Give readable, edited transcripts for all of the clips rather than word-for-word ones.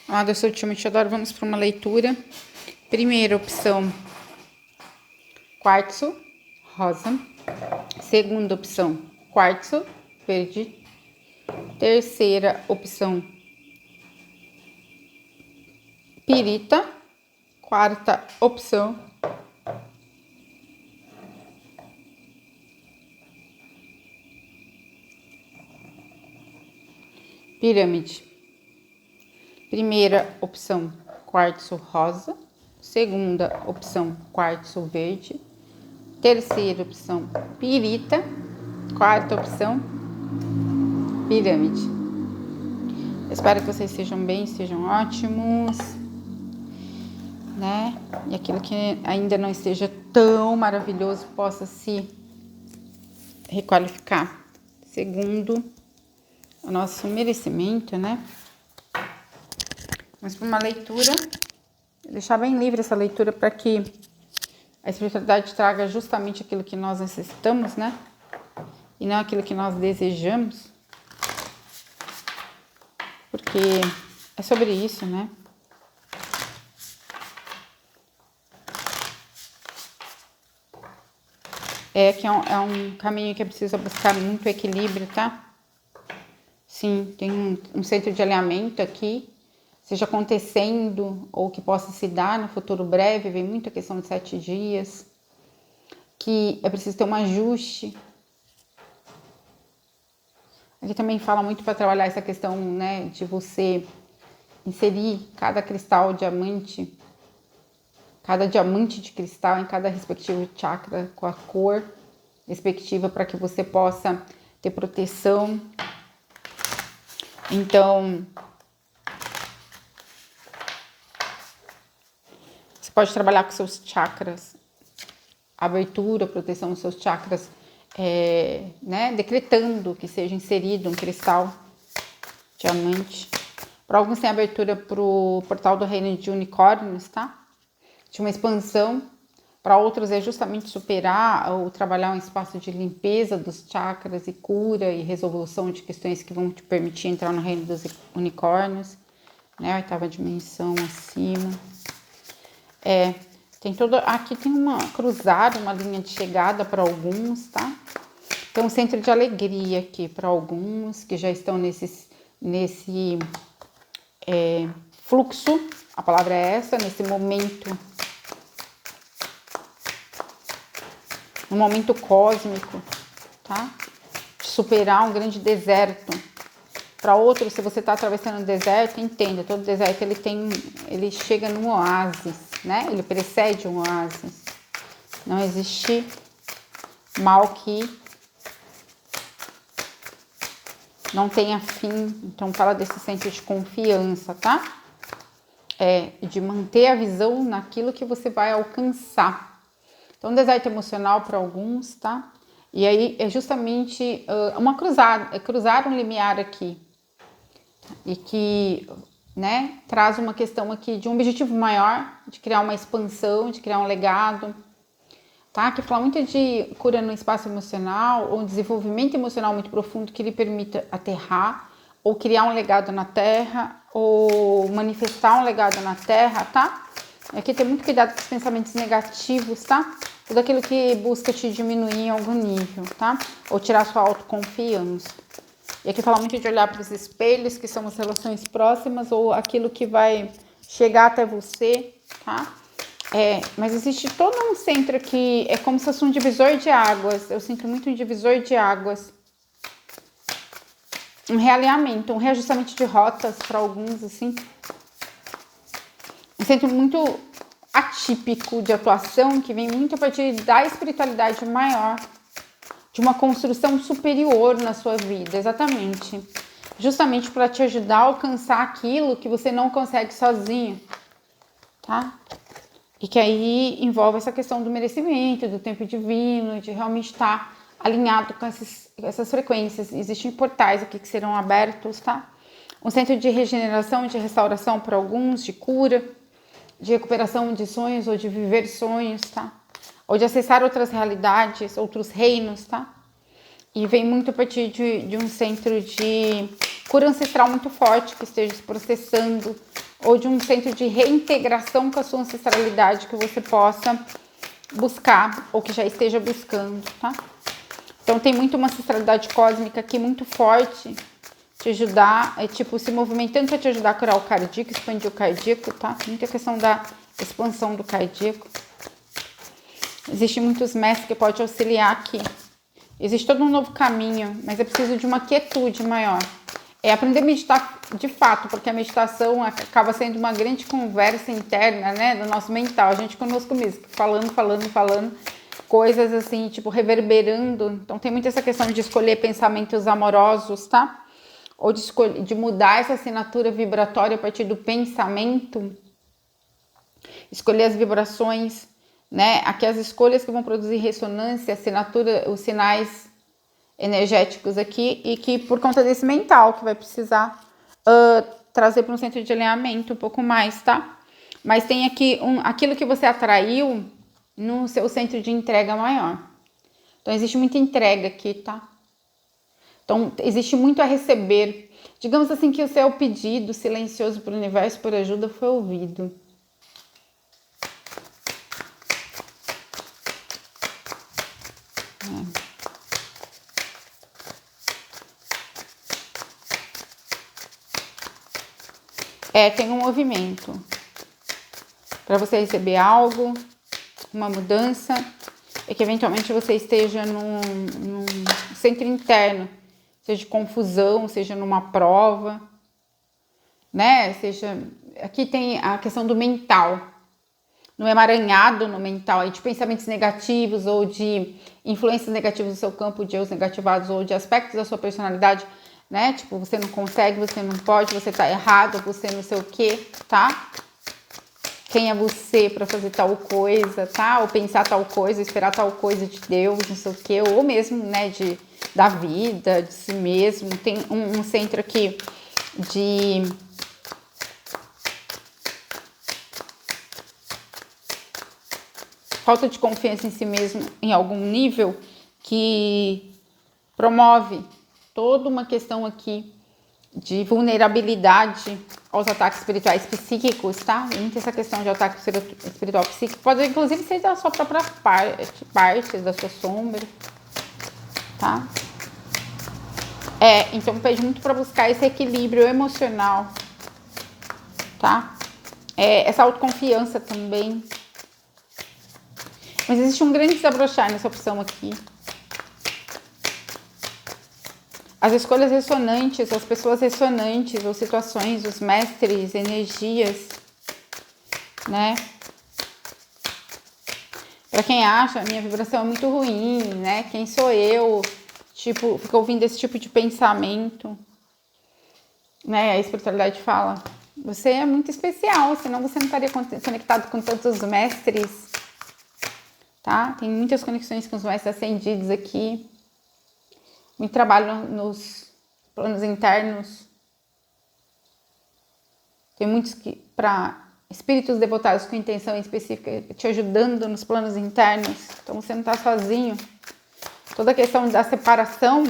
Amada, eu sou Tia Adoro. Vamos para uma leitura. Primeira opção, quartzo rosa. Segunda opção, quartzo verde. Terceira opção, pirita. Quarta opção, pirâmide. Primeira opção, quartzo rosa. Segunda opção, quartzo verde. Terceira opção, pirita. Quarta opção, pirâmide. Espero que vocês estejam bem, estejam ótimos, né? E aquilo que ainda não esteja tão maravilhoso possa se requalificar segundo o nosso merecimento, né? Vamos para uma leitura. Vou deixar bem livre essa leitura para que a espiritualidade traga justamente aquilo que nós necessitamos, né? E não aquilo que nós desejamos. Porque é sobre isso, né? É um caminho que precisa buscar muito equilíbrio, tá? Sim, tem um centro de alinhamento aqui, seja acontecendo ou que possa se dar no futuro breve, vem muita questão de 7 dias, que é preciso ter um ajuste. Aqui também fala muito para trabalhar essa questão, né, de você inserir cada cristal diamante, cada diamante de cristal em cada respectivo chakra com a cor respectiva para que você possa ter proteção. Então, você pode trabalhar com seus chakras, abertura, proteção dos seus chakras, né, decretando que seja inserido um cristal diamante. Para alguns tem abertura para o portal do reino de unicórnios, tá? De uma expansão. Para outros é justamente superar ou trabalhar um espaço de limpeza dos chakras e cura e resolução de questões que vão te permitir entrar no reino dos unicórnios, né? A 8ª dimensão acima. Tem todo, aqui tem uma cruzada, uma linha de chegada para alguns, tá? Tem um centro de alegria aqui para alguns que já estão nesse fluxo, a palavra é essa, nesse momento, no momento cósmico, tá? De superar um grande deserto. Para outros, se você está atravessando um deserto, entenda, todo deserto ele chega num oásis, né? Ele precede um oásis. Não existe mal que não tenha fim. Então fala desse centro de confiança, tá? De manter a visão naquilo que você vai alcançar. Então, deserto emocional para alguns, tá? E aí é justamente uma cruzada, cruzar um limiar aqui. E que, né, traz uma questão aqui de um objetivo maior, de criar uma expansão, de criar um legado, tá? Que fala muito de cura no espaço emocional, ou um desenvolvimento emocional muito profundo que lhe permita aterrar, ou criar um legado na Terra, ou manifestar um legado na Terra, tá? Aqui tem muito cuidado com os pensamentos negativos, tá? Tudo aquilo que busca te diminuir em algum nível, tá? Ou tirar sua autoconfiança. E aqui fala muito de olhar para os espelhos, que são as relações próximas, ou aquilo que vai chegar até você, tá? Mas existe todo um centro aqui, é como se fosse um divisor de águas. Eu sinto muito um divisor de águas. Um realinhamento, um reajustamento de rotas para alguns, assim. Um centro muito atípico de atuação, que vem muito a partir da espiritualidade maior, de uma construção superior na sua vida, exatamente. Justamente para te ajudar a alcançar aquilo que você não consegue sozinho, tá? E que aí envolve essa questão do merecimento, do tempo divino, de realmente estar alinhado com essas frequências. Existem portais aqui que serão abertos, tá? Um centro de regeneração, de restauração para alguns, de cura, de recuperação de sonhos ou de viver sonhos, tá? Ou de acessar outras realidades, outros reinos, tá? E vem muito a partir de um centro de cura ancestral muito forte, que esteja se processando ou de um centro de reintegração com a sua ancestralidade que você possa buscar ou que já esteja buscando, tá? Então tem muito uma ancestralidade cósmica aqui muito forte, te ajudar, tipo, se movimentando para te ajudar a curar o cardíaco, expandir o cardíaco, tá? Muita questão da expansão do cardíaco. Existem muitos mestres que podem auxiliar aqui. Existe todo um novo caminho, mas é preciso de uma quietude maior. É aprender a meditar de fato, porque a meditação acaba sendo uma grande conversa interna, né, do nosso mental, a gente conosco mesmo, falando, coisas assim, tipo, reverberando. Então tem muito essa questão de escolher pensamentos amorosos, tá? Ou de mudar essa assinatura vibratória a partir do pensamento, escolher as vibrações, né? Aqui as escolhas que vão produzir ressonância, assinatura, os sinais energéticos aqui, e que por conta desse mental que vai precisar trazer para um centro de alinhamento um pouco mais, tá? Mas tem aqui aquilo que você atraiu no seu centro de entrega maior. Então existe muita entrega aqui, tá? Então existe muito a receber. Digamos assim que o seu pedido silencioso para o universo por ajuda foi ouvido. Tem um movimento para você receber algo, uma mudança, e que eventualmente você esteja num centro interno, seja de confusão, seja numa prova, né? Aqui tem a questão do mental, no emaranhado no mental, aí de pensamentos negativos ou de influências negativas do seu campo, de eus negativados ou de aspectos da sua personalidade, né? Tipo, você não consegue, você não pode, você tá errado, você não sei o que, tá? Quem é você para fazer tal coisa, tá? Ou pensar tal coisa, esperar tal coisa de Deus, não sei o que, ou mesmo, né, da vida, de si mesmo. Tem um centro aqui de falta de confiança em si mesmo em algum nível que promove toda uma questão aqui de vulnerabilidade aos ataques espirituais psíquicos, tá? Muita essa questão de ataque espiritual psíquico pode inclusive ser da sua própria parte da sua sombra, tá? Então pede muito para buscar esse equilíbrio emocional, tá? Essa autoconfiança também. Mas existe um grande desabrochar nessa opção aqui. As escolhas ressonantes, as pessoas ressonantes, ou situações, os mestres, energias, né? Para quem acha, a minha vibração é muito ruim, né? Quem sou eu? Tipo, fica ouvindo esse tipo de pensamento, né? A espiritualidade fala, você é muito especial, senão você não estaria conectado com tantos mestres, tá? Tem muitas conexões com os mestres ascendidos aqui. Muito trabalho nos planos internos. Tem muitos para espíritos devotados com intenção específica te ajudando nos planos internos. Então você não está sozinho. Toda a questão da separação,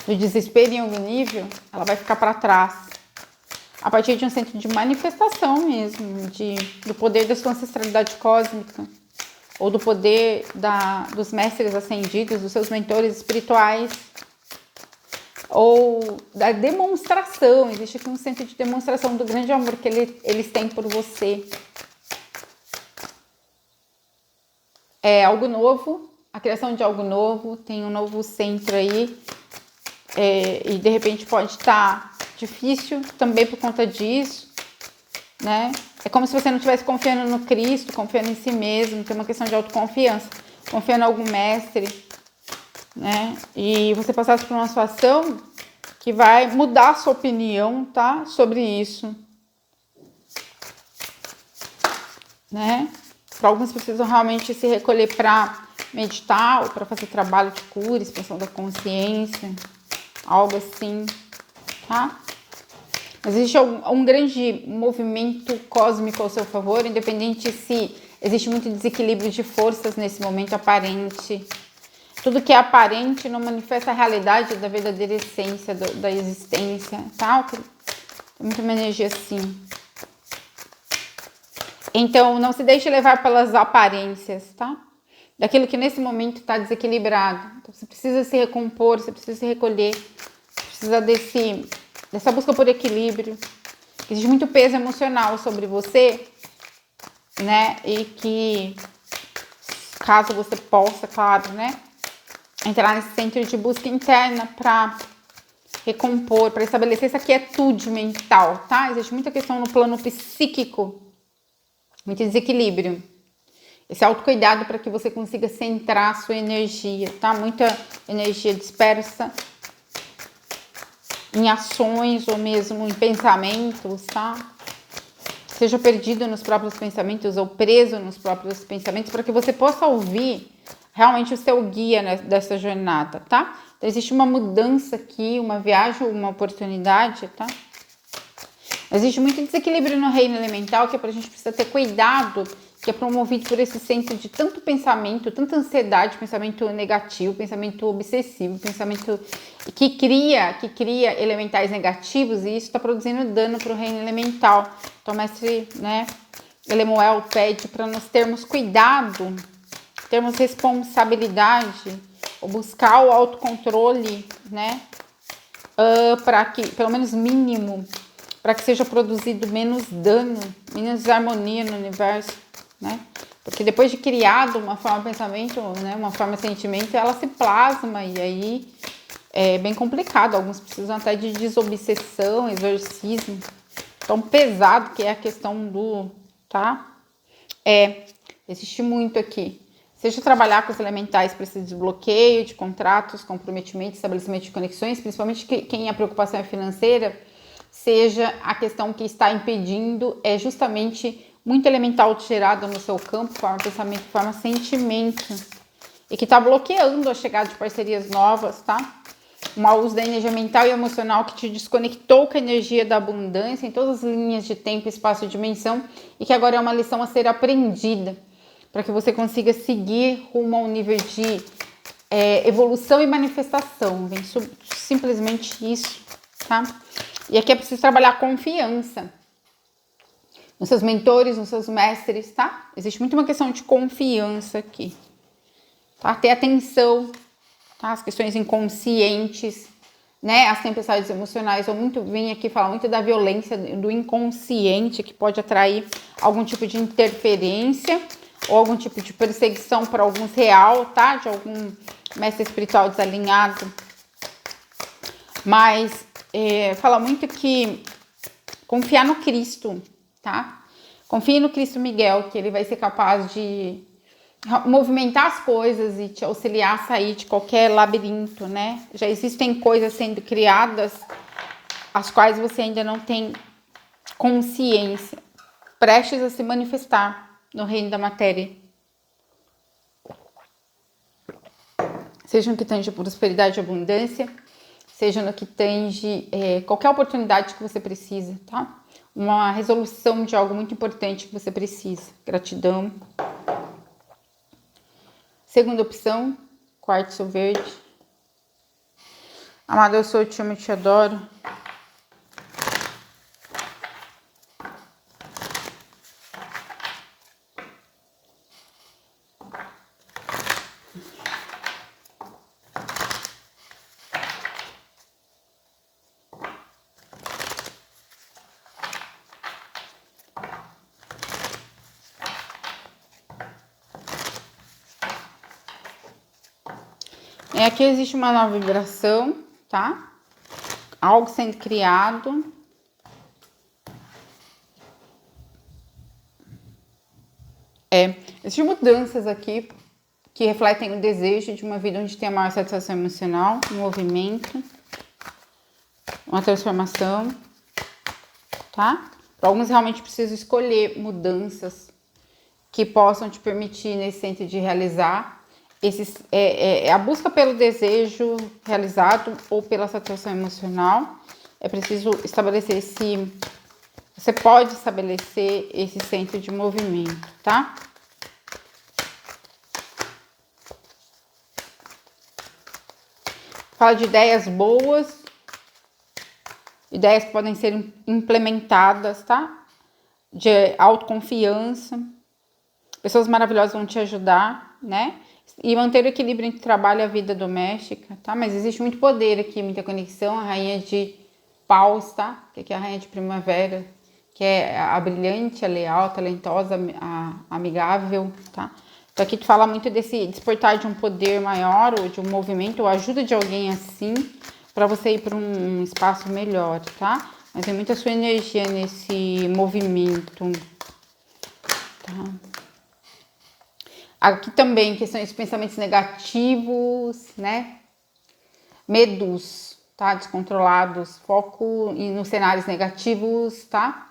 do desespero em algum nível, ela vai ficar para trás. A partir de um centro de manifestação mesmo, do poder da sua ancestralidade cósmica. Ou do poder dos mestres ascendidos, dos seus mentores espirituais, ou da demonstração. Existe aqui um centro de demonstração do grande amor que eles têm por você. É algo novo, a criação de algo novo, tem um novo centro aí, e de repente pode estar difícil também por conta disso, né? É como se você não estivesse confiando no Cristo, confiando em si mesmo, tem uma questão de autoconfiança, confiando em algum mestre, né? E você passasse por uma situação que vai mudar a sua opinião, tá? Sobre isso, né? Para alguns precisam realmente se recolher para meditar ou para fazer trabalho de cura, expansão da consciência, algo assim, tá? Mas existe um grande movimento cósmico ao seu favor, independente se existe muito desequilíbrio de forças nesse momento aparente. Tudo que é aparente não manifesta a realidade da verdadeira essência da existência, tá? Tem muita energia assim. Então, não se deixe levar pelas aparências, tá? Daquilo que nesse momento está desequilibrado. Então, você precisa se recompor, você precisa se recolher, precisa dessa busca por equilíbrio. Existe muito peso emocional sobre você, né? E que, caso você possa, claro, né? Entrar nesse centro de busca interna para recompor, para estabelecer essa quietude mental, tá? Existe muita questão no plano psíquico, muito desequilíbrio. Esse autocuidado para que você consiga centrar a sua energia, tá? Muita energia dispersa em ações ou mesmo em pensamentos, tá? Seja perdido nos próprios pensamentos ou preso nos próprios pensamentos, para que você possa ouvir realmente o seu guia dessa jornada, tá? Então, existe uma mudança aqui, uma viagem, uma oportunidade, tá? Existe muito desequilíbrio no reino elemental, que a gente precisa ter cuidado, que é promovido por esse centro de tanto pensamento, tanta ansiedade, pensamento negativo, pensamento obsessivo, pensamento que cria elementais negativos, e isso está produzindo dano para o reino elemental. Então, o mestre, né, Lemuel pede para nós termos cuidado, termos responsabilidade, ou buscar o autocontrole, né, para que, pelo menos mínimo, para que seja produzido menos dano, menos desarmonia no universo, né? Porque depois de criado uma forma de pensamento, né, uma forma de sentimento, ela se plasma e aí é bem complicado. Alguns precisam até de desobsessão, exorcismo. Tão pesado que é a questão do, tá? Existe muito aqui. Seja trabalhar com os elementais para esse desbloqueio de contratos, comprometimentos, estabelecimento de conexões, principalmente quem a preocupação é financeira, seja a questão que está impedindo é justamente muito elemental gerado no seu campo, forma pensamento, forma sentimento, e que está bloqueando a chegada de parcerias novas, tá? Um mau uso da energia mental e emocional que te desconectou com a energia da abundância em todas as linhas de tempo, espaço e dimensão, e que agora é uma lição a ser aprendida, para que você consiga seguir rumo a um nível de evolução e manifestação. Vem simplesmente isso, tá? E aqui é preciso trabalhar a confiança nos seus mentores, nos seus mestres, tá? Existe muito uma questão de confiança aqui, tá? Ter atenção, tá? As questões inconscientes, né? As tempestades emocionais, vem aqui falar muito da violência do inconsciente, que pode atrair algum tipo de interferência ou algum tipo de perseguição para alguns real, tá? De algum mestre espiritual desalinhado. Mas fala muito que confiar no Cristo, tá? Confie no Cristo Miguel, que ele vai ser capaz de movimentar as coisas e te auxiliar a sair de qualquer labirinto, né? Já existem coisas sendo criadas, as quais você ainda não tem consciência, prestes a se manifestar no reino da matéria. Seja no que tange prosperidade e abundância, seja no que tange qualquer oportunidade que você precisa, tá? Uma resolução de algo muito importante que você precisa. Gratidão. Segunda opção, quartzo verde. Amado, eu sou, eu te amo e te adoro. Aqui existe uma nova vibração, tá? Algo sendo criado. Existem mudanças aqui que refletem o desejo de uma vida onde tem a maior satisfação emocional, um movimento, uma transformação, tá? Para alguns realmente precisam escolher mudanças que possam te permitir nesse centro de realizar a busca pelo desejo realizado ou pela satisfação emocional. É preciso estabelecer você pode estabelecer esse centro de movimento, tá? Fala de ideias boas ideias que podem ser implementadas, tá? De autoconfiança. Pessoas maravilhosas vão te ajudar, né? E manter o equilíbrio entre trabalho e a vida doméstica, tá? Mas existe muito poder aqui, muita conexão. A rainha de paus, tá? Que aqui é a rainha de primavera, que é a brilhante, a leal, a talentosa, a amigável, tá? Então aqui tu fala muito desse despertar de um poder maior, ou de um movimento, ou ajuda de alguém assim, para você ir para um espaço melhor, tá? Mas tem muita sua energia nesse movimento, tá? Aqui também questões de pensamentos negativos, né? Medos, tá? Descontrolados, foco nos cenários negativos, tá?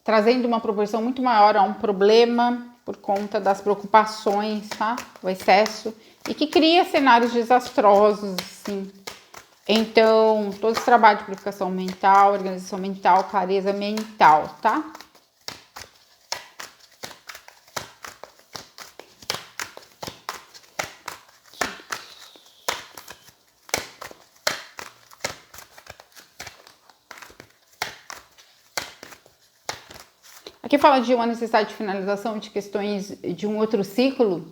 Trazendo uma proporção muito maior a um problema por conta das preocupações, tá? O excesso, e que cria cenários desastrosos, assim. Então, todo esse trabalho de purificação mental, organização mental, clareza mental, tá? Aqui fala de uma necessidade de finalização de questões de um outro ciclo,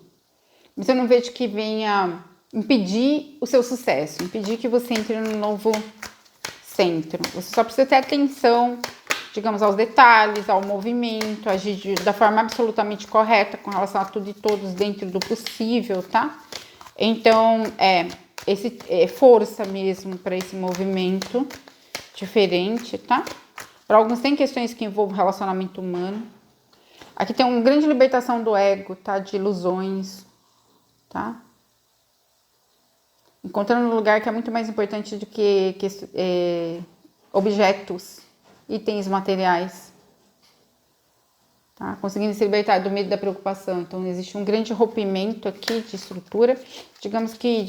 mas eu não vejo que venha impedir o seu sucesso, impedir que você entre no novo centro. Você só precisa ter atenção, digamos, aos detalhes, ao movimento, agir da forma absolutamente correta com relação a tudo e todos dentro do possível, tá? Então, força mesmo para esse movimento diferente, tá? Para alguns tem questões que envolvem relacionamento humano. Aqui tem uma grande libertação do ego, tá? De ilusões, tá? Encontrando um lugar que é muito mais importante do que objetos, itens materiais. Tá? Conseguindo se libertar do medo e da preocupação. Então, existe um grande rompimento aqui de estrutura. Digamos que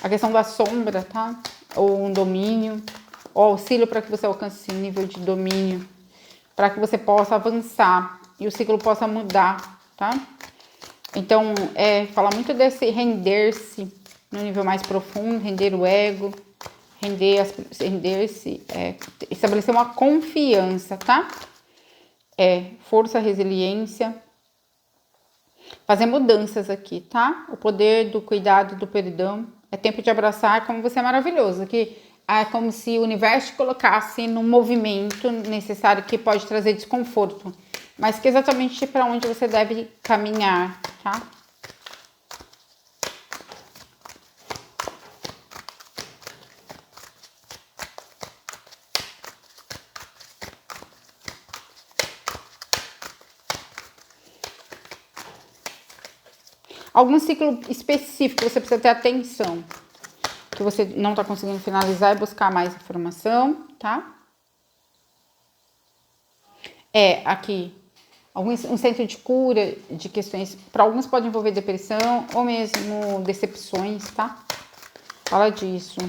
a questão da sombra, tá? Ou um domínio, ou auxílio para que você alcance esse nível de domínio, para que você possa avançar e o ciclo possa mudar, tá? Então, fala muito desse render-se no nível mais profundo, render o ego, render-se, estabelecer uma confiança, tá? Força, resiliência, fazer mudanças aqui, tá? O poder do cuidado, do perdão, é tempo de abraçar como você é maravilhoso, que é como se o universo te colocasse num movimento necessário que pode trazer desconforto, mas que é exatamente para onde você deve caminhar, tá? Algum ciclo específico você precisa ter atenção, que você não está conseguindo finalizar e buscar mais informação, tá? Aqui, um centro de cura de questões, para alguns pode envolver depressão ou mesmo decepções, tá? Fala disso.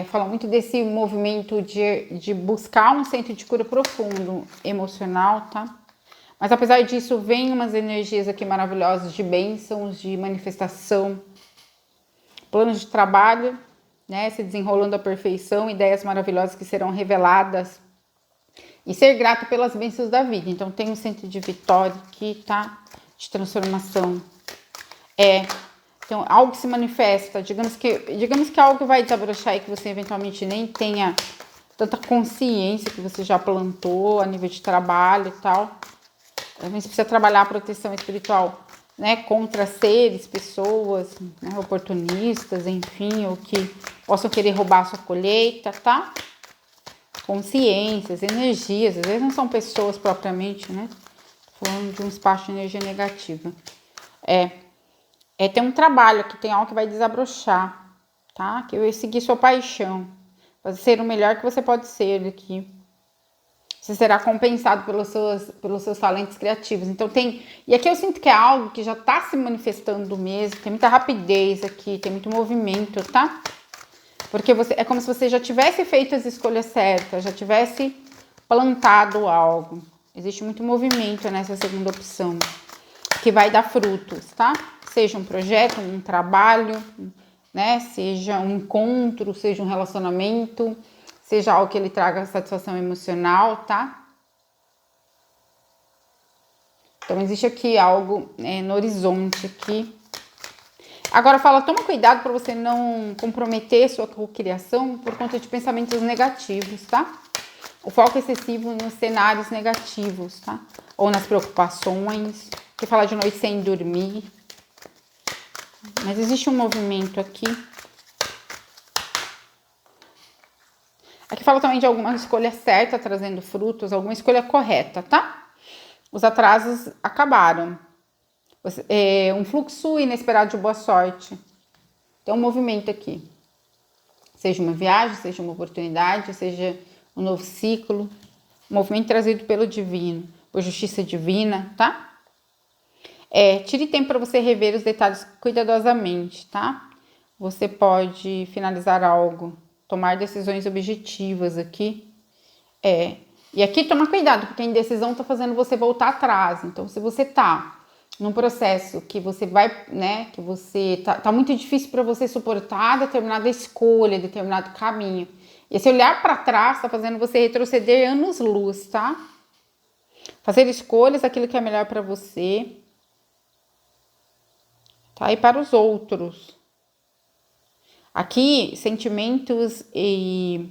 Fala muito desse movimento de buscar um centro de cura profundo, emocional, tá? Mas apesar disso, vem umas energias aqui maravilhosas de bênçãos, de manifestação, planos de trabalho, né? Se desenrolando à perfeição, ideias maravilhosas que serão reveladas. E ser grato pelas bênçãos da vida. Então tem um centro de vitória aqui, tá? De transformação. Então, algo se manifesta, digamos que algo vai desabrochar e que você eventualmente nem tenha tanta consciência que você já plantou a nível de trabalho e tal. A gente precisa trabalhar a proteção espiritual, né, contra seres, pessoas, né, oportunistas, enfim, ou que possam querer roubar a sua colheita, tá? Consciências, energias, às vezes não são pessoas propriamente, né? Tô falando de um espaço de energia negativa. Tem um trabalho aqui, tem algo que vai desabrochar, tá? Que vai seguir sua paixão, vai ser o melhor que você pode ser aqui. Você será compensado pelos seus talentos criativos. Então e aqui eu sinto que é algo que já tá se manifestando mesmo, tem muita rapidez aqui, tem muito movimento, tá? Porque é como se você já tivesse feito as escolhas certas, já tivesse plantado algo. Existe muito movimento nessa segunda opção, que vai dar frutos, tá? Seja um projeto, um trabalho, né? Seja um encontro, seja um relacionamento, seja algo que ele traga satisfação emocional, tá? Então, existe aqui algo no horizonte aqui. Agora fala, toma cuidado para você não comprometer sua cocriação por conta de pensamentos negativos, tá? O foco excessivo nos cenários negativos, tá? Ou nas preocupações, que fala de noite sem dormir. Mas existe um movimento aqui. Aqui fala também de alguma escolha certa, trazendo frutos, alguma escolha correta, tá? Os atrasos acabaram. Um fluxo inesperado de boa sorte. Tem um movimento aqui. Seja uma viagem, seja uma oportunidade, seja um novo ciclo. Um movimento trazido pelo divino, por justiça divina, tá? Tire tempo para você rever os detalhes cuidadosamente, tá? Você pode finalizar algo, tomar decisões objetivas aqui. E aqui toma cuidado, porque a indecisão tá fazendo você voltar atrás. Então, se você tá num processo que você vai, né, que você tá muito difícil para você suportar determinada escolha, determinado caminho. Esse olhar para trás tá fazendo você retroceder anos-luz, tá? Fazer escolhas, aquilo que é melhor para você, tá? E para os outros. Aqui, sentimentos e...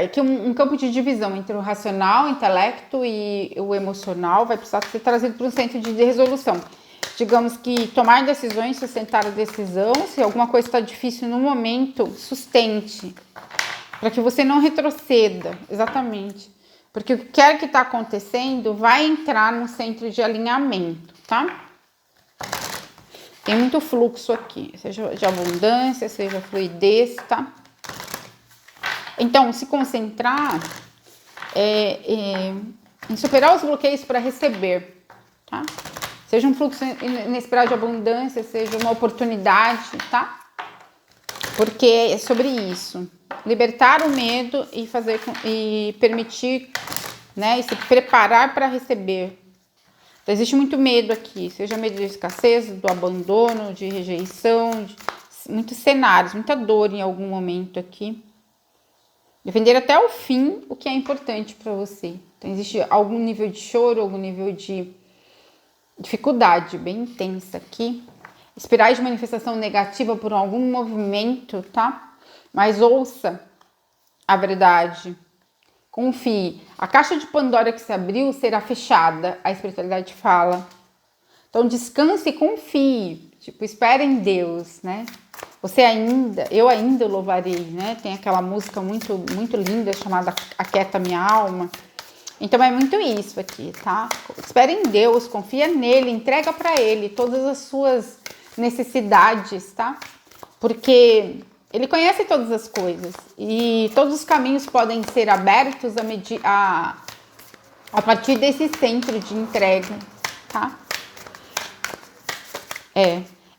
aqui um campo de divisão entre o racional, o intelecto e o emocional vai precisar ser trazido para um centro de resolução. Digamos que tomar decisões, sustentar a decisão, se alguma coisa está difícil no momento, sustente, para que você não retroceda, exatamente. Porque o que quer que está acontecendo vai entrar no centro de alinhamento, tá? Tem muito fluxo aqui, seja de abundância, seja fluidez, tá? Então, se concentrar em superar os bloqueios para receber, tá? Seja um fluxo inesperado de abundância, seja uma oportunidade, tá? Porque é sobre isso. Libertar o medo e permitir, né? E se preparar para receber. Então, existe muito medo aqui, seja medo de escassez, do abandono, de rejeição, muitos cenários, muita dor em algum momento aqui. Defender até o fim o que é importante para você. Então, existe algum nível de choro, algum nível de dificuldade bem intensa aqui. Espirais de manifestação negativa por algum movimento, tá? Mas ouça a verdade. Confie. A caixa de Pandora que se abriu será fechada. A espiritualidade fala. Então, descanse e confie. Tipo, espere em Deus, né? Eu ainda louvarei, né? Tem aquela música muito, muito linda chamada Aquieta Minha Alma. Então, é muito isso aqui, tá? Espere em Deus, confia nele, entrega para ele todas as suas necessidades, tá? Porque ele conhece todas as coisas e todos os caminhos podem ser abertos a partir desse centro de entrega, tá?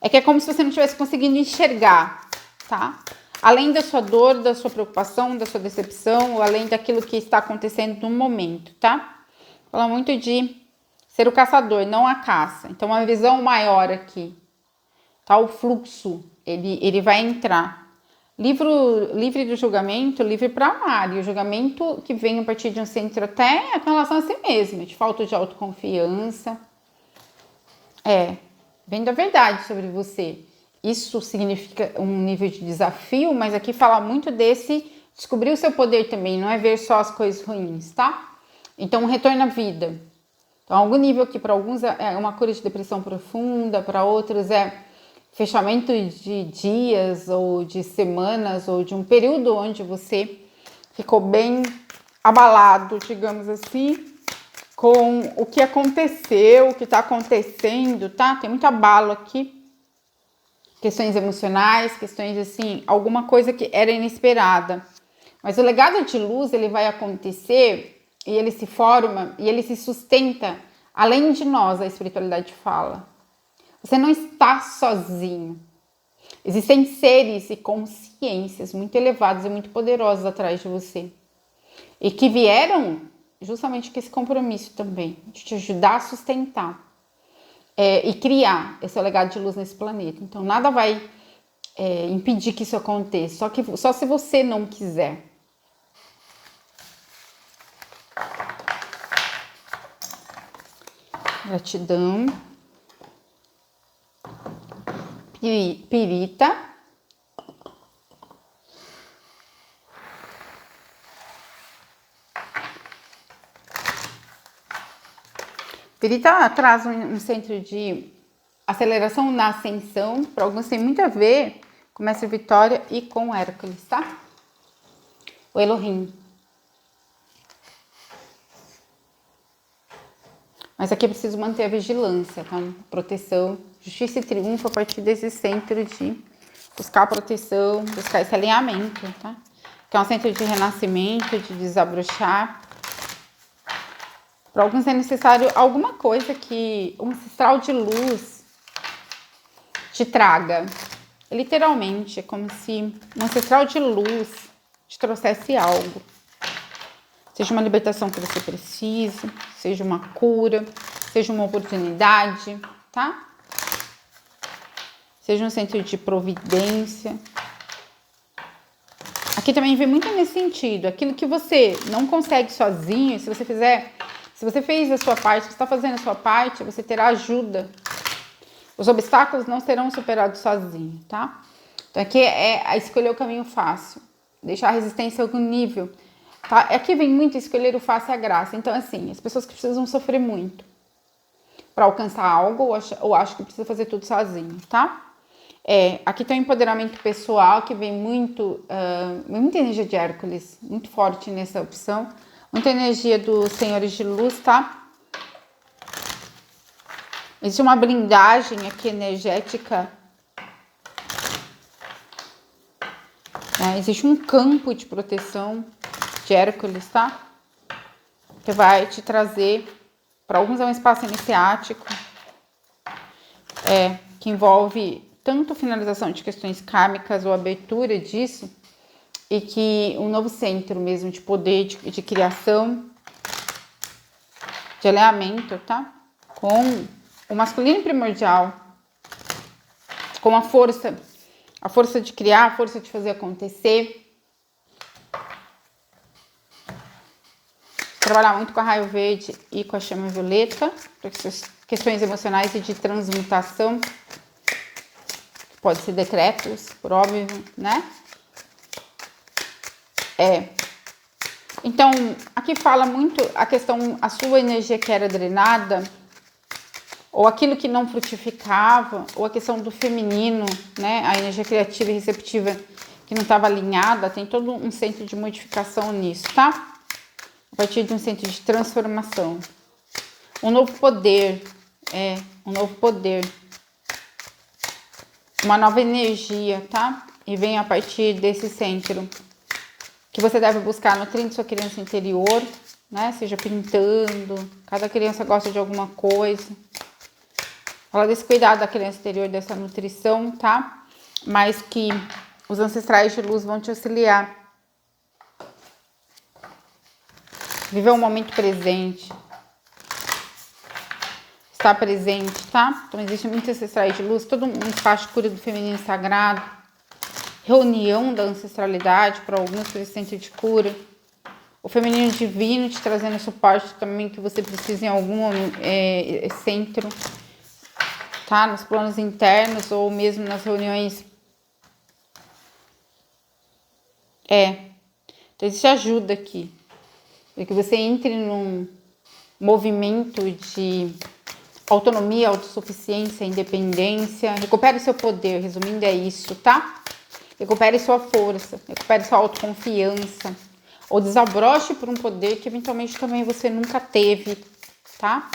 É que é como se você não estivesse conseguindo enxergar, tá? Além da sua dor, da sua preocupação, da sua decepção, ou além daquilo que está acontecendo no momento, tá? Fala muito de ser o caçador, não a caça. Então, uma visão maior aqui, tá? O fluxo, ele vai entrar. Livre do julgamento, livre para amar. E o julgamento que vem a partir de um centro até com relação a si mesmo, de falta de autoconfiança. Vem da verdade sobre você. Isso significa um nível de desafio, mas aqui fala muito desse descobrir o seu poder também, não é ver só as coisas ruins, tá? Então, um retorno à vida. Então, algum nível aqui, para alguns é uma cura de depressão profunda, para outros é fechamento de dias ou de semanas ou de um período onde você ficou bem abalado, digamos assim, com o que aconteceu, o que está acontecendo, tá? Tem muito abalo aqui. Questões emocionais, questões assim, alguma coisa que era inesperada. Mas o legado de luz, ele vai acontecer e ele se forma e ele se sustenta além de nós, a espiritualidade fala. Você não está sozinho. Existem seres e consciências muito elevados e muito poderosos atrás de você. E que vieram justamente com esse compromisso também, de te ajudar a sustentar. e criar esse legado de luz nesse planeta. Então, nada vai impedir que isso aconteça, só se você não quiser. Gratidão. Pirita. Pirita traz um centro de aceleração na ascensão. Para alguns tem muito a ver com Mestre Vitória e com Hércules, tá? O Elohim. Mas aqui é preciso manter a vigilância, tá? Proteção, justiça e triunfo a partir desse centro de buscar a proteção, buscar esse alinhamento, tá? Que é um centro de renascimento, de desabrochar. Para alguns é necessário alguma coisa que um ancestral de luz te traga. Literalmente, é como se um ancestral de luz te trouxesse algo. Seja uma libertação que você precisa, seja uma cura, seja uma oportunidade, tá? Seja um centro de providência. Aqui também vem muito nesse sentido. Aquilo que você não consegue sozinho, se você fez a sua parte, se você está fazendo a sua parte, você terá ajuda. Os obstáculos não serão superados sozinho, tá? Então aqui é escolher o caminho fácil. Deixar a resistência em algum nível. Tá? Aqui vem muito escolher o fácil e a graça. Então, assim, as pessoas que precisam sofrer muito para alcançar algo ou acham que precisa fazer tudo sozinho, tá? Aqui tem um empoderamento pessoal que vem muita energia de Hércules, muito forte nessa opção. Muita energia dos senhores de luz, tá? Existe uma blindagem aqui energética. Existe um campo de proteção de Hércules, tá? Que vai te trazer, para alguns é um espaço iniciático, que envolve tanto finalização de questões kármicas ou abertura disso, e que um novo centro mesmo de poder, de criação, de alinhamento, tá? Com o masculino primordial, com a força de criar, a força de fazer acontecer. Trabalhar muito com a raio verde e com a chama violeta, para questões emocionais e de transmutação, pode ser decretos, por óbvio, né? Então, aqui fala muito a questão, a sua energia que era drenada, ou aquilo que não frutificava, ou a questão do feminino, né? A energia criativa e receptiva que não estava alinhada, tem todo um centro de modificação nisso, tá? A partir de um centro de transformação. Um novo poder, um novo poder. Uma nova energia, tá? E vem a partir desse centro. Que você deve buscar nutrindo sua criança interior, né? Seja pintando, cada criança gosta de alguma coisa. Fala desse cuidado da criança interior, dessa nutrição, tá? Mas que os ancestrais de luz vão te auxiliar. Viver o momento presente. Estar presente, tá? Então, existe muitos ancestrais de luz, todo um espaço de cura do feminino sagrado. Reunião da ancestralidade para alguns, por esse centro de cura. O feminino divino te trazendo suporte também que você precisa em algum centro, tá? Nos planos internos ou mesmo nas reuniões. Então, existe ajuda aqui. Para que você entre num movimento de autonomia, autossuficiência, independência. Recupere seu poder, resumindo é isso, tá? Recupere sua força, recupere sua autoconfiança. Ou desabroche por um poder que eventualmente também você nunca teve, tá?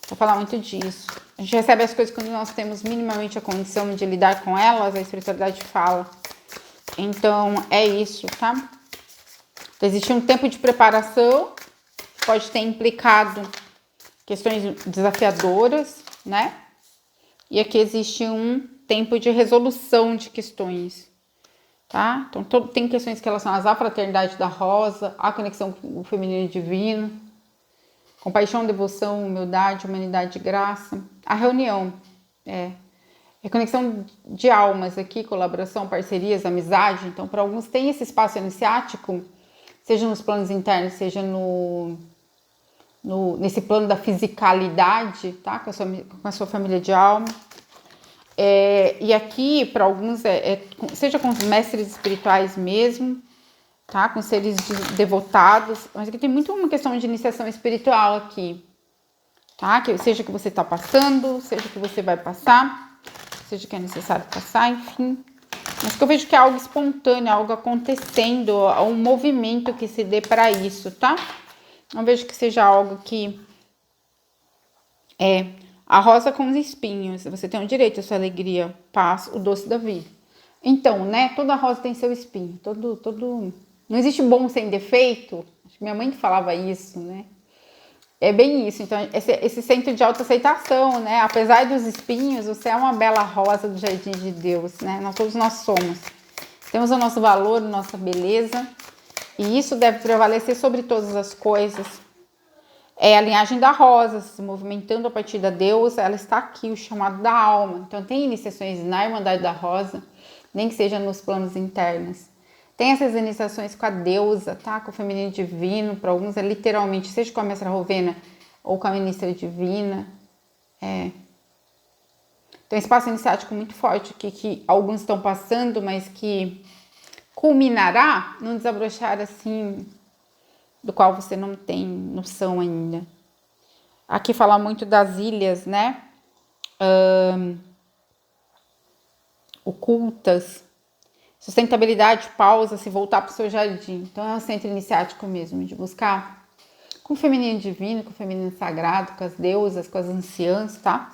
Vou falar muito disso. A gente recebe as coisas quando nós temos minimamente a condição de lidar com elas, a espiritualidade fala. Então, é isso, tá? Então, existe um tempo de preparação, pode ter implicado questões desafiadoras, né? E aqui existe um tempo de resolução de questões, tá? Então, tem questões relacionadas à fraternidade da rosa, à conexão com o feminino divino, compaixão, devoção, humildade, humanidade e graça. a reunião. Reconexão de almas aqui, colaboração, parcerias, amizade. Então, para alguns tem esse espaço iniciático, seja nos planos internos, seja nesse plano da fisicalidade, tá? Com a sua família de alma. E aqui, para alguns, seja com os mestres espirituais mesmo, tá? Com seres devotados. Mas aqui tem muito uma questão de iniciação espiritual aqui, tá? Seja que você está passando, seja que você vai passar, seja que é necessário passar, enfim. Mas que eu vejo que é algo espontâneo, algo acontecendo, um movimento que se dê para isso, tá? Não vejo que seja algo que a rosa com os espinhos. Você tem o direito à sua alegria, paz, o doce da vida. Então, né? Toda rosa tem seu espinho. Não existe bom sem defeito. Acho que minha mãe que falava isso, né? É bem isso. Então, esse centro de autoaceitação, né? Apesar dos espinhos, você é uma bela rosa do jardim de Deus, né? Todos nós somos. Temos o nosso valor, nossa beleza. E isso deve prevalecer sobre todas as coisas. É a linhagem da rosa, se movimentando a partir da deusa, ela está aqui, o chamado da alma. Então, tem iniciações na Irmandade da Rosa, nem que seja nos planos internos. Tem essas iniciações com a deusa, tá? Com o feminino divino, para alguns é literalmente, seja com a mestra Rovena ou com a ministra divina. Tem um espaço iniciático muito forte aqui, que alguns estão passando, mas que culminará num desabrochar assim, do qual você não tem noção ainda. Aqui fala muito das ilhas, né? Ocultas. Sustentabilidade, pausa, se voltar para o seu jardim. Então é um centro iniciático mesmo, de buscar com o feminino divino, com o feminino sagrado, com as deusas, com as anciãs, tá?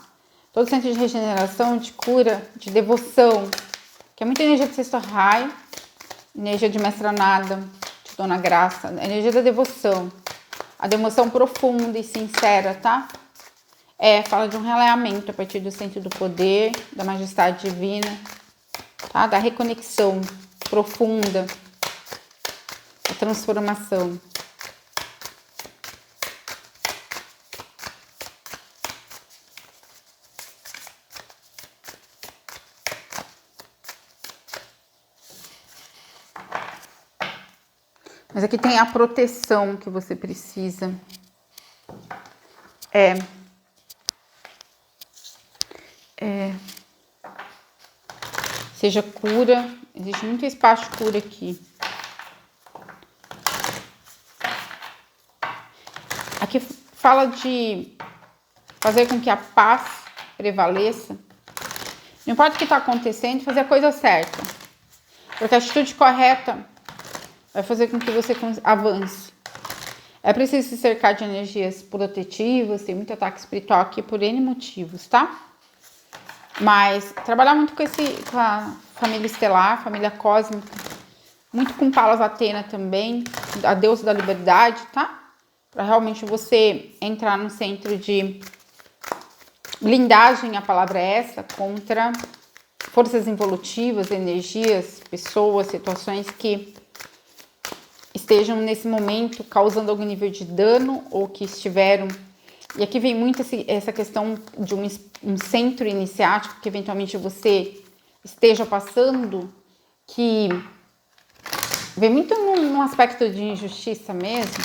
Todo centro de regeneração, de cura, de devoção, que é muita energia de sexto raio, energia de mestra nada, de dona graça, energia da devoção, a devoção profunda e sincera, tá? Fala de um realinhamento a partir do centro do poder, da majestade divina, tá? Da reconexão profunda, da transformação. Mas aqui tem a proteção que você precisa. Seja cura, existe muito espaço de cura aqui. Aqui fala de fazer com que a paz prevaleça. Não importa o que está acontecendo, fazer a coisa certa. Porque a atitude correta vai fazer com que você avance. É preciso se cercar de energias protetivas, tem muito ataque espiritual aqui por N motivos, tá? Mas trabalhar muito com a família estelar, família cósmica, muito com Palas Atena também, a deusa da liberdade, tá? Para realmente você entrar no centro de blindagem, a palavra é essa, contra forças involutivas, energias, pessoas, situações que estejam nesse momento causando algum nível de dano ou que estiveram. E aqui vem muito essa questão de um centro iniciático que eventualmente você esteja passando, que vem muito num aspecto de injustiça mesmo,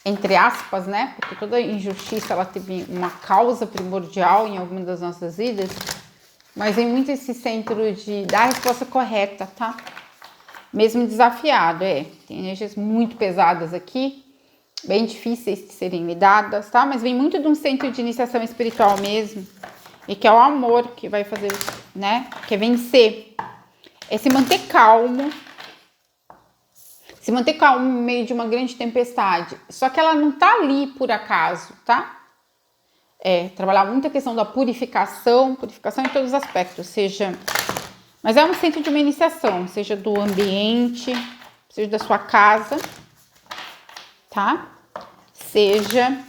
entre aspas, né? Porque toda injustiça ela teve uma causa primordial em alguma das nossas vidas, mas vem muito esse centro de dar a resposta correta, tá? Mesmo desafiado, tem energias muito pesadas aqui, bem difíceis de serem lidadas, tá? Mas vem muito de um centro de iniciação espiritual mesmo, e que é o amor que vai fazer, né? Que é vencer, é se manter calmo no meio de uma grande tempestade. Só que ela não tá ali por acaso, tá? Trabalhar muito a questão da purificação em todos os aspectos, mas é um centro de uma iniciação, seja do ambiente, seja da sua casa, tá? Seja...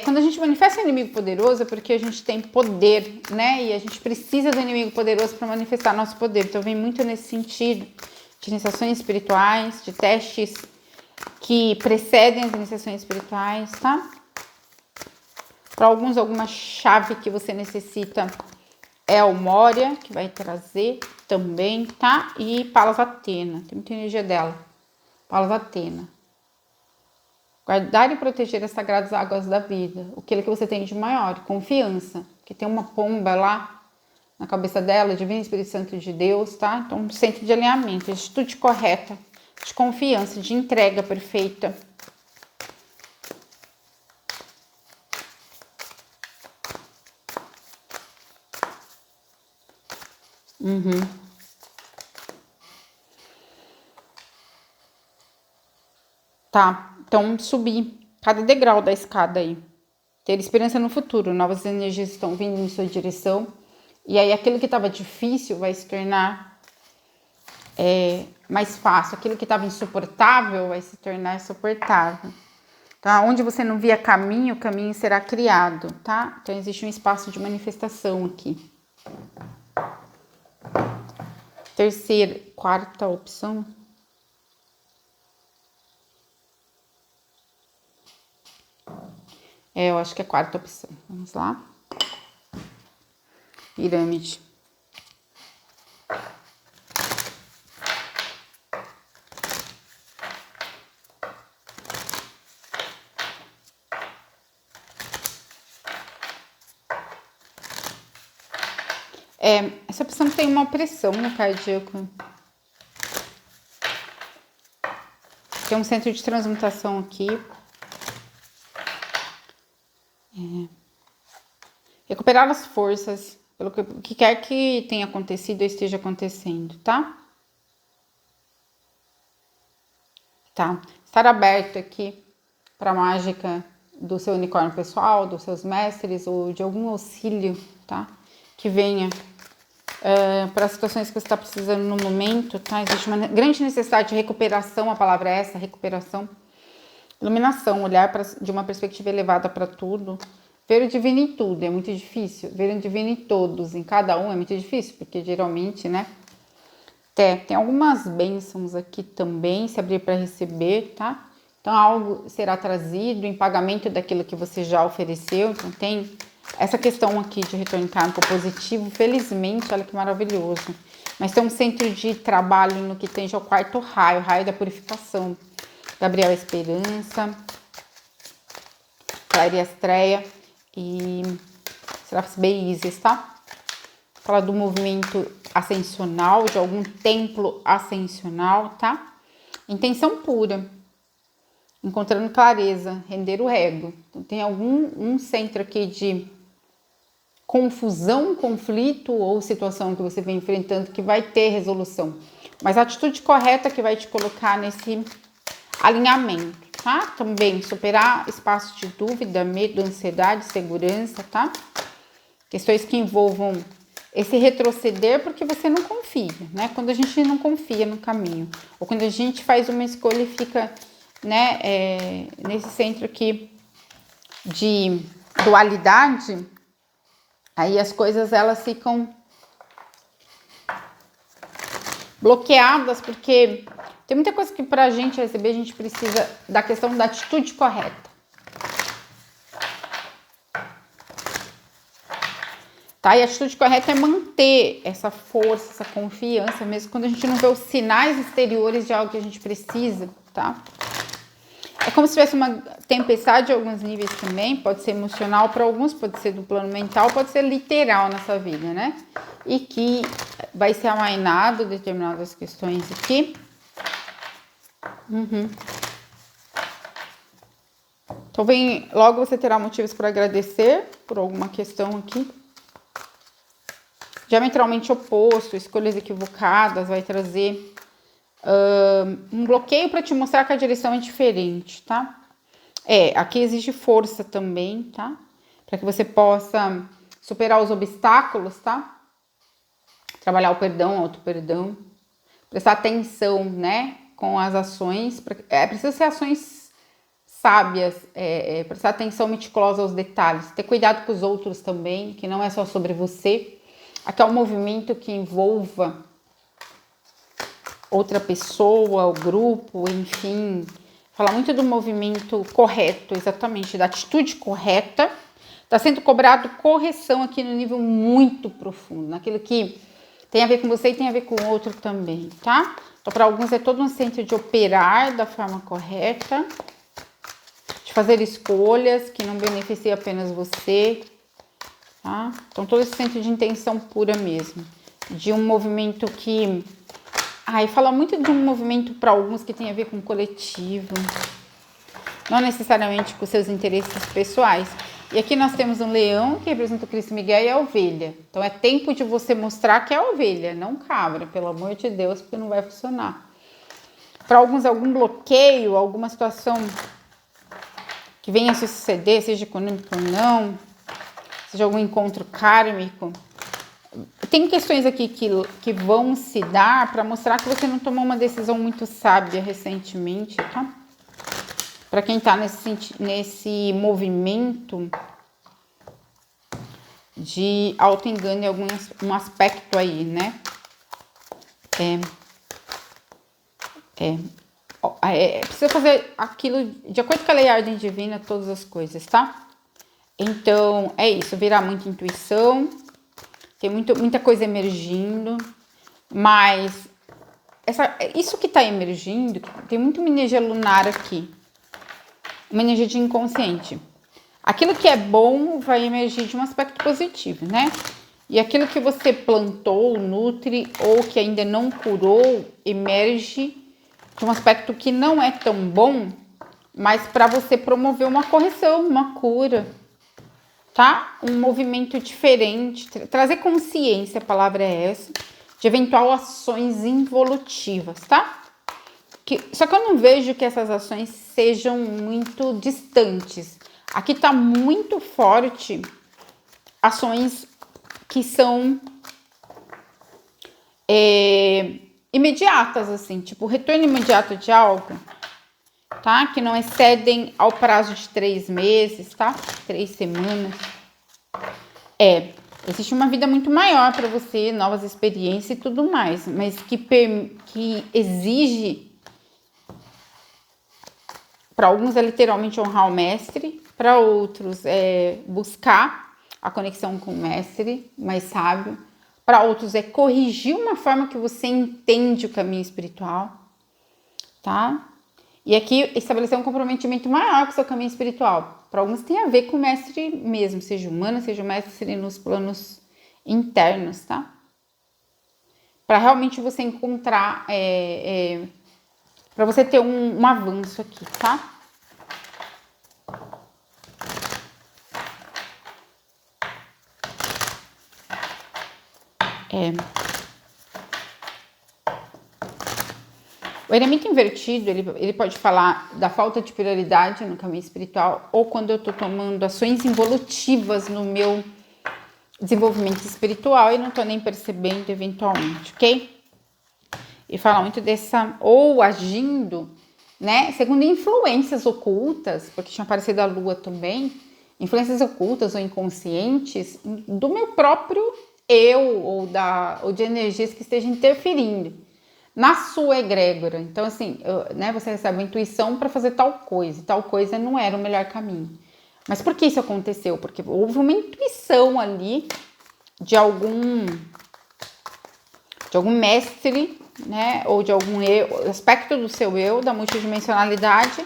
quando a gente manifesta um inimigo poderoso é porque a gente tem poder, né? E a gente precisa do inimigo poderoso para manifestar nosso poder. Então, vem muito nesse sentido de iniciações espirituais, de testes que precedem as iniciações espirituais, tá? Para alguns, alguma chave que você necessita é o Moria, que vai trazer também, tá? E Palas Athena, tem muita energia dela. Palas Athena. Guardar e proteger as sagradas águas da vida. Aquilo que você tem de maior, confiança. Que tem uma pomba lá na cabeça dela, Divino Espírito Santo de Deus, tá? Então, centro de alinhamento, atitude correta, de confiança, de entrega perfeita. Tá, então subir cada degrau da escada aí. Ter esperança no futuro, novas energias estão vindo em sua direção. E aí aquilo que estava difícil vai se tornar mais fácil. Aquilo que estava insuportável vai se tornar suportável. Tá? Onde você não via caminho, o caminho será criado, tá? Então existe um espaço de manifestação aqui. Terceira, quarta opção. Eu acho que é a quarta opção. Vamos lá. Pirâmide. Essa opção tem uma pressão no cardíaco. Tem um centro de transmutação aqui. Recuperar as forças, pelo que quer que tenha acontecido ou esteja acontecendo, tá? Tá. Estar aberto aqui para a mágica do seu unicórnio pessoal, dos seus mestres ou de algum auxílio, tá? Que venha para as situações que você está precisando no momento, tá? Existe uma grande necessidade de recuperação, a palavra é essa, recuperação. Iluminação, olhar de uma perspectiva elevada para tudo. Ver o divino em tudo é muito difícil. Ver o divino em todos, em cada um é muito difícil, porque geralmente, né? Tem algumas bênçãos aqui também, se abrir para receber, tá? Então, algo será trazido em pagamento daquilo que você já ofereceu. Então, tem essa questão aqui de retorno kármico positivo. Felizmente, olha que maravilhoso. Mas tem um centro de trabalho no que tem já o quarto raio, o raio da purificação. Gabriel Esperança, Claria Estreia e Serafis Beizes, tá? Fala do movimento ascensional, de algum templo ascensional, tá? Intenção pura, encontrando clareza, render o ego. Então, tem um centro aqui de confusão, conflito ou situação que você vem enfrentando que vai ter resolução. Mas a atitude correta que vai te colocar nesse alinhamento, tá? Também superar espaços de dúvida, medo, ansiedade, segurança, tá? Questões que envolvam esse retroceder porque você não confia, né? Quando a gente não confia no caminho, ou quando a gente faz uma escolha e fica, né, nesse centro aqui de dualidade, aí as coisas elas ficam bloqueadas, porque tem muita coisa que pra gente receber, a gente precisa da questão da atitude correta. Tá? E a atitude correta é manter essa força, essa confiança, mesmo quando a gente não vê os sinais exteriores de algo que a gente precisa, tá? É como se tivesse uma tempestade em alguns níveis também, pode ser emocional para alguns, pode ser do plano mental, pode ser literal nessa vida, né? E que vai ser amainado determinadas questões aqui. Então, logo você terá motivos para agradecer por alguma questão aqui. Diametralmente oposto, escolhas equivocadas, vai trazer um bloqueio para te mostrar que a direção é diferente, tá? Aqui exige força também, tá? Para que você possa superar os obstáculos, tá? Trabalhar o perdão, o auto-perdão. Prestar atenção, né? Com as ações. Precisa ser ações sábias. Prestar atenção meticulosa aos detalhes. Ter cuidado com os outros também, que não é só sobre você. Aqui é um movimento que envolva outra pessoa, o grupo, enfim. Falar muito do movimento correto, exatamente, da atitude correta, Tá sendo cobrado correção aqui no nível muito profundo, naquilo que tem a ver com você e tem a ver com o outro também, tá? Então, para alguns é todo um centro de operar da forma correta, de fazer escolhas que não beneficiam apenas você, tá? Então, todo esse centro de intenção pura mesmo, de um movimento que... fala muito de um movimento para alguns que tem a ver com o coletivo, não necessariamente com seus interesses pessoais. E aqui nós temos um leão que representa o Cristo Miguel e a ovelha. Então é tempo de você mostrar que é ovelha, não cabra, pelo amor de Deus, porque não vai funcionar. Para alguns, algum bloqueio, alguma situação que venha a suceder, seja econômico ou não, seja algum encontro kármico. Tem questões aqui que vão se dar para mostrar que você não tomou uma decisão muito sábia recentemente, tá? Para quem tá nesse movimento de auto-engano em um aspecto aí, né? Precisa fazer aquilo de acordo com a lei e a ordem divina, todas as coisas, tá? Então, é isso, virar muita intuição, tem muita coisa emergindo, mas isso que tá emergindo, tem muito uma energia lunar aqui, uma energia de inconsciente. Aquilo que é bom vai emergir de um aspecto positivo, né? E aquilo que você plantou, nutre ou que ainda não curou, emerge de um aspecto que não é tão bom, mas para você promover uma correção, uma cura, tá? Um movimento diferente, trazer consciência, a palavra é essa, de eventual ações involutivas, tá? Só que eu não vejo que essas ações sejam muito distantes. Aqui tá muito forte ações que são imediatas, assim, tipo retorno imediato de algo, tá? Que não excedem ao prazo de 3 meses, tá? 3 semanas. Existe uma vida muito maior para você, novas experiências e tudo mais, mas que exige, para alguns é literalmente honrar o mestre, para outros é buscar a conexão com o mestre mais sábio, para outros é corrigir uma forma que você entende o caminho espiritual, tá? E aqui estabelecer um comprometimento maior com o seu caminho espiritual. Para alguns tem a ver com o mestre mesmo, seja humano, seja o mestre nos planos internos, tá? Para realmente você encontrar, para você ter um avanço aqui, tá? O eremita invertido, ele pode falar da falta de prioridade no caminho espiritual ou quando eu tô tomando ações involutivas no meu desenvolvimento espiritual e não tô nem percebendo eventualmente, ok? E fala muito ou agindo, né, segundo influências ocultas, porque tinha aparecido a lua também, influências ocultas ou inconscientes do meu próprio eu ou de energias que estejam interferindo na sua egrégora. Então, assim, né, você recebe a intuição para fazer tal coisa não era o melhor caminho. Mas por que isso aconteceu? Porque houve uma intuição ali de algum mestre, né, ou de algum aspecto do seu eu, da multidimensionalidade,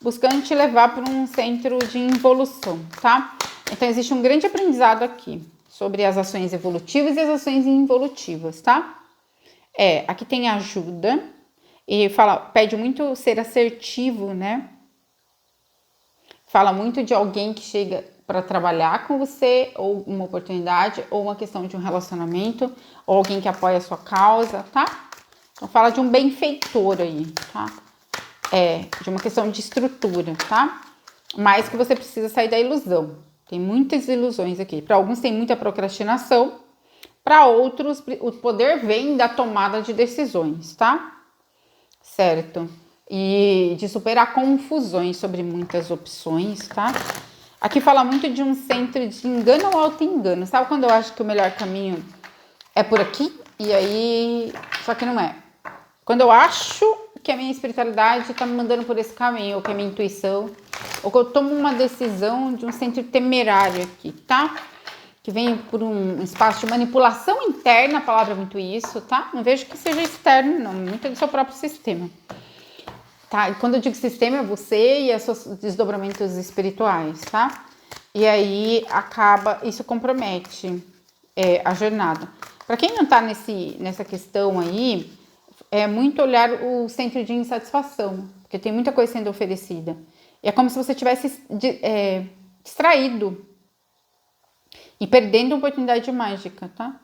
buscando te levar para um centro de involução, tá? Então, existe um grande aprendizado aqui sobre as ações evolutivas e as ações involutivas, tá? Aqui tem ajuda e pede muito ser assertivo, né? Fala muito de alguém que chega para trabalhar com você, ou uma oportunidade, ou uma questão de um relacionamento, ou alguém que apoia a sua causa, tá? Então fala de um benfeitor aí, tá? De uma questão de estrutura, tá? Mas que você precisa sair da ilusão. Tem muitas ilusões aqui. Para alguns tem muita procrastinação, para outros o poder vem da tomada de decisões, tá? Certo? E de superar confusões sobre muitas opções, tá? Aqui fala muito de um centro de engano ou auto-engano. Sabe quando eu acho que o melhor caminho é por aqui? E aí, só que não é. Quando eu acho que a minha espiritualidade tá me mandando por esse caminho, ou que a minha intuição, ou que eu tomo uma decisão de um centro temerário aqui, tá? Que vem por um espaço de manipulação interna, a palavra é muito isso, tá? Não vejo que seja externo, não, muito do seu próprio sistema. Tá? E quando eu digo sistema, é você e os seus desdobramentos espirituais, tá? E aí isso compromete a jornada. Para quem não tá nessa questão aí, é muito olhar o centro de insatisfação, porque tem muita coisa sendo oferecida. E é como se você tivesse distraído e perdendo a oportunidade mágica, tá?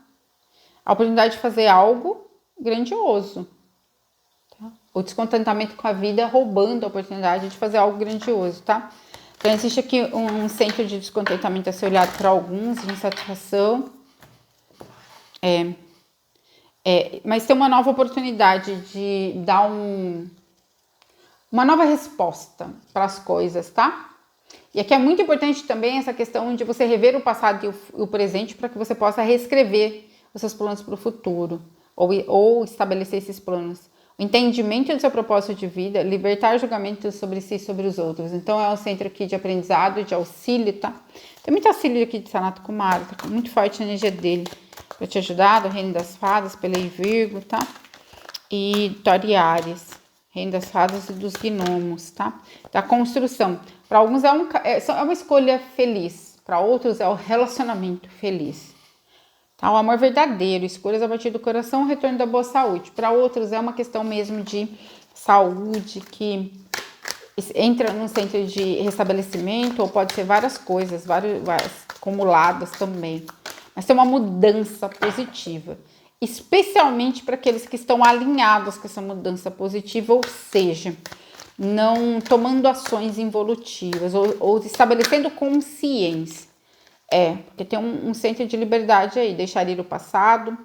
A oportunidade de fazer algo grandioso. Tá? O descontentamento com a vida roubando a oportunidade de fazer algo grandioso, tá? Então, existe aqui um centro de descontentamento a ser olhado para alguns, de insatisfação. Mas tem uma nova oportunidade de dar uma nova resposta para as coisas, tá? E aqui é muito importante também essa questão de você rever o passado e o presente para que você possa reescrever os seus planos para o futuro ou estabelecer esses planos. O entendimento do seu propósito de vida, libertar julgamentos sobre si e sobre os outros. Então é um centro aqui de aprendizado, de auxílio, tá? Tem muito auxílio aqui de Sanat Kumara, tá muito forte a energia dele para te ajudar, do Reino das Fadas, Pelei Virgo, tá? E Tori Ares, Reino das Fadas e dos Gnomos, tá? Da construção. Para alguns é uma escolha feliz, para outros é o relacionamento feliz. Tá? O amor verdadeiro, escolhas a partir do coração, o retorno da boa saúde. Para outros é uma questão mesmo de saúde, que entra num centro de restabelecimento, ou pode ser várias coisas, várias acumuladas também. Mas tem uma mudança positiva, especialmente para aqueles que estão alinhados com essa mudança positiva, ou seja, não tomando ações involutivas ou estabelecendo consciência. Porque tem um centro de liberdade aí, deixar ir o passado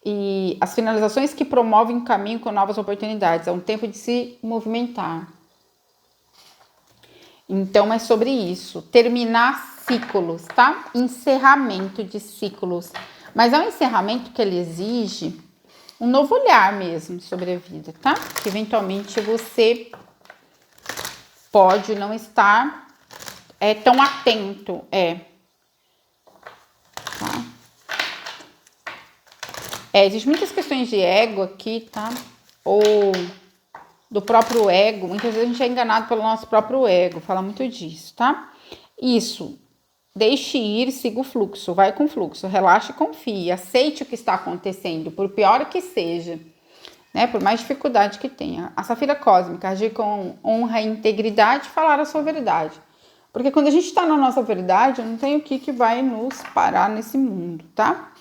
e as finalizações que promovem o caminho com novas oportunidades. É um tempo de se movimentar. Então, é sobre isso. Terminar ciclos, tá? Encerramento de ciclos. Mas é um encerramento que ele exige um novo olhar mesmo sobre a vida, tá? Que eventualmente você pode não estar tão atento, tá? Existem muitas questões de ego aqui, tá? Ou do próprio ego. Muitas vezes a gente é enganado pelo nosso próprio ego. Fala muito disso, tá? Isso. Deixe ir, siga o fluxo. Vai com o fluxo. Relaxe e confie. Aceite o que está acontecendo, por pior que seja. Né? Por mais dificuldade que tenha. A Safira Cósmica, agir com honra e integridade, falar a sua verdade. Porque quando a gente está na nossa verdade, não tem o que vai nos parar nesse mundo, tá?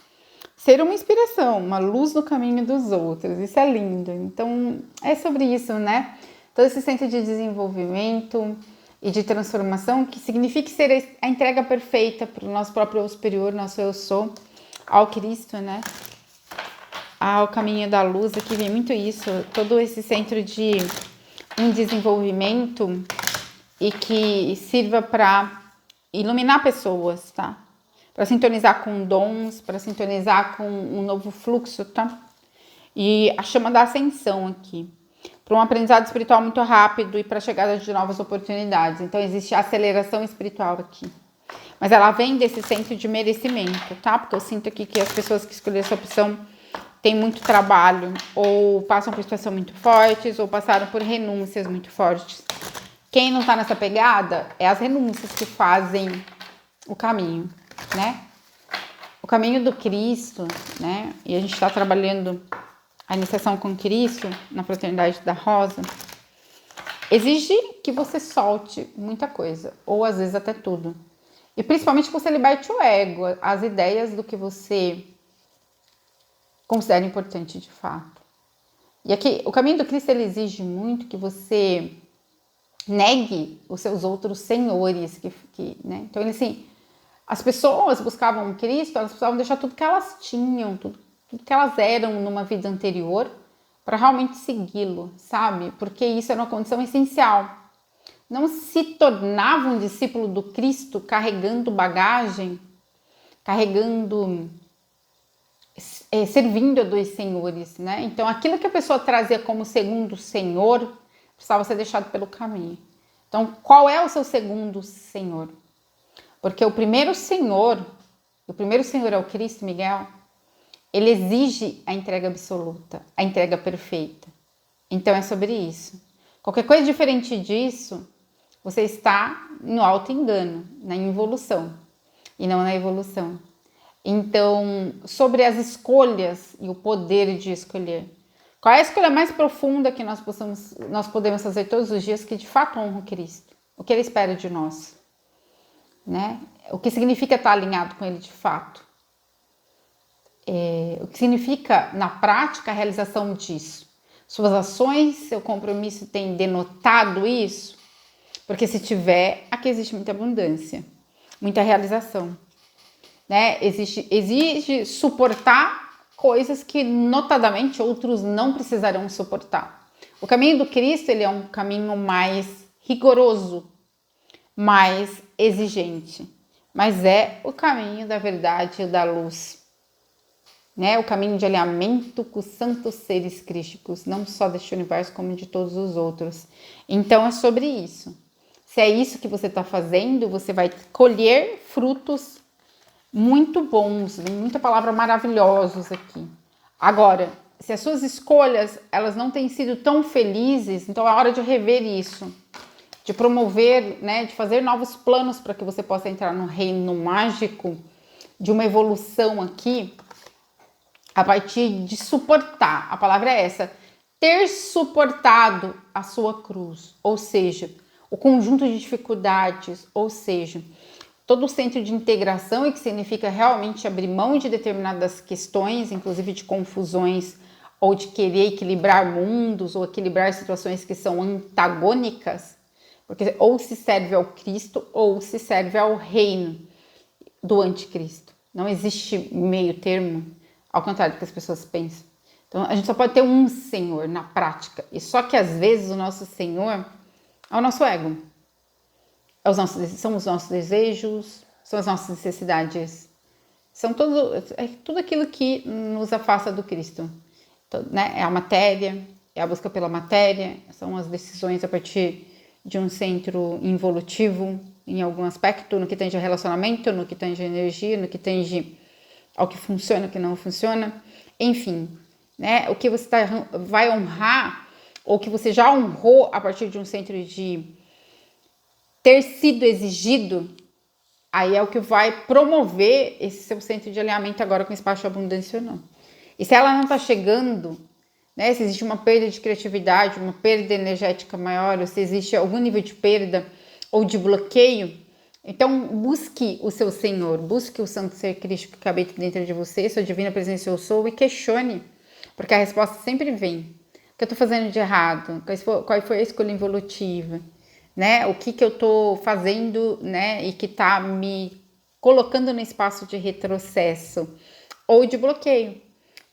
Ser uma inspiração, uma luz no caminho dos outros. Isso é lindo. Então, é sobre isso, né? Todo esse centro de desenvolvimento e de transformação, que significa ser a entrega perfeita para o nosso próprio eu superior, nosso eu sou, ao Cristo, né? Ao caminho da luz. Aqui vem muito isso. Todo esse centro de desenvolvimento e que sirva para iluminar pessoas, tá? Para sintonizar com dons, para sintonizar com um novo fluxo, tá? E a chama da ascensão aqui, para um aprendizado espiritual muito rápido e para a chegada de novas oportunidades. Então, existe a aceleração espiritual aqui. Mas ela vem desse centro de merecimento, tá? Porque eu sinto aqui que as pessoas que escolheram essa opção têm muito trabalho, ou passam por situações muito fortes, ou passaram por renúncias muito fortes. Quem não tá nessa pegada é as renúncias que fazem o caminho, né? O caminho do Cristo, né? E a gente está trabalhando a iniciação com Cristo na Fraternidade da Rosa. Exige que você solte muita coisa, ou às vezes até tudo. E principalmente que você liberte o ego, as ideias do que você considera importante de fato. E aqui, o caminho do Cristo, ele exige muito que você negue os seus outros senhores, né? Então, ele assim, as pessoas buscavam Cristo, elas precisavam deixar tudo que elas tinham, tudo que elas eram numa vida anterior, para realmente segui-lo, sabe? Porque isso era uma condição essencial. Não se tornava um discípulo do Cristo carregando bagagem, servindo a dois senhores, né? Então, aquilo que a pessoa trazia como segundo senhor precisava ser deixado pelo caminho. Então, qual é o seu segundo Senhor? Porque o primeiro Senhor é o Cristo, Miguel, ele exige a entrega absoluta, a entrega perfeita. Então, é sobre isso. Qualquer coisa diferente disso, você está no auto-engano, na involução, e não na evolução. Então, sobre as escolhas e o poder de escolher. Qual é a escolha mais profunda que nós podemos fazer todos os dias que de fato honra o Cristo? O que Ele espera de nós? Né? O que significa estar alinhado com Ele de fato? O que significa, na prática, a realização disso? Suas ações, seu compromisso tem denotado isso? Porque se tiver, aqui existe muita abundância, muita realização. Né? Exige suportar coisas que, notadamente, outros não precisarão suportar. O caminho do Cristo, ele é um caminho mais rigoroso, mais exigente, mas é o caminho da verdade e da luz. Né? O caminho de alinhamento com os santos seres crísticos, não só deste universo, como de todos os outros. Então, é sobre isso. Se é isso que você está fazendo, você vai colher frutos muito bons, vem muita palavra maravilhosos aqui. Agora, se as suas escolhas, elas não têm sido tão felizes, então é hora de rever isso, de promover, né, de fazer novos planos para que você possa entrar no reino mágico de uma evolução aqui, a partir de suportar, a palavra é essa, ter suportado a sua cruz, ou seja, o conjunto de dificuldades, ou seja, todo o centro de integração, e que significa realmente abrir mão de determinadas questões, inclusive de confusões, ou de querer equilibrar mundos, ou equilibrar situações que são antagônicas, porque ou se serve ao Cristo, ou se serve ao reino do anticristo. Não existe meio termo, ao contrário do que as pessoas pensam. Então, a gente só pode ter um Senhor na prática, e só que às vezes o nosso Senhor é o nosso ego. São os nossos desejos, são as nossas necessidades, são tudo aquilo que nos afasta do Cristo. Então, né? É a matéria, é a busca pela matéria, são as decisões a partir de um centro involutivo em algum aspecto, no que tange a relacionamento, no que tange a energia, no que tange ao que funciona, o que não funciona, enfim, né? O que você vai honrar, ou que você já honrou a partir de um centro de ter sido exigido, aí é o que vai promover esse seu centro de alinhamento agora com o espaço de abundância ou não. E se ela não está chegando, né, se existe uma perda de criatividade, uma perda energética maior, ou se existe algum nível de perda ou de bloqueio, então busque o seu Senhor, busque o Santo Ser Crístico que habita dentro de você, sua divina presença eu sou, e questione, porque a resposta sempre vem. O que eu estou fazendo de errado? Qual foi a escolha involutiva? Né? O que eu estou fazendo, né? E que está me colocando no espaço de retrocesso ou de bloqueio,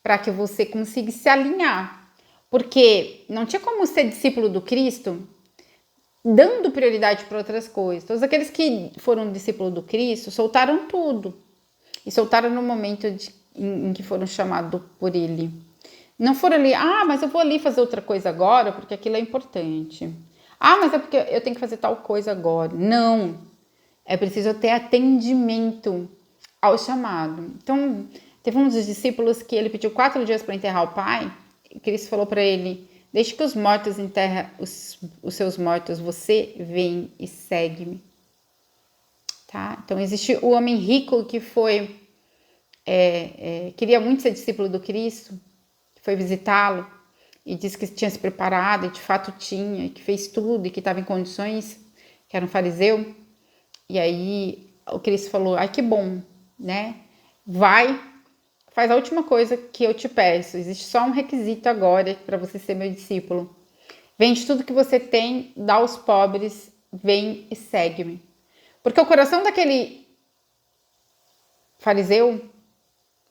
para que você consiga se alinhar. Porque não tinha como ser discípulo do Cristo dando prioridade para outras coisas. Todos aqueles que foram discípulos do Cristo soltaram tudo. E soltaram no momento em que foram chamados por Ele. Não foram ali, mas eu vou ali fazer outra coisa agora, porque aquilo é importante. Mas é porque eu tenho que fazer tal coisa agora. Não. É preciso ter atendimento ao chamado. Então, teve um dos discípulos que ele pediu 4 dias para enterrar o pai. E Cristo falou para ele, deixe que os mortos enterrem os seus mortos. Você vem e segue-me. Tá? Então, existe o homem rico que foi... queria muito ser discípulo do Cristo. Foi visitá-lo. E disse que tinha se preparado, e de fato tinha, e que fez tudo, e que estava em condições, que era um fariseu. E aí o Cristo falou, que bom, né? Vai, faz a última coisa que eu te peço. Existe só um requisito agora para você ser meu discípulo. Vende tudo que você tem, dá aos pobres, vem e segue-me. Porque o coração daquele fariseu,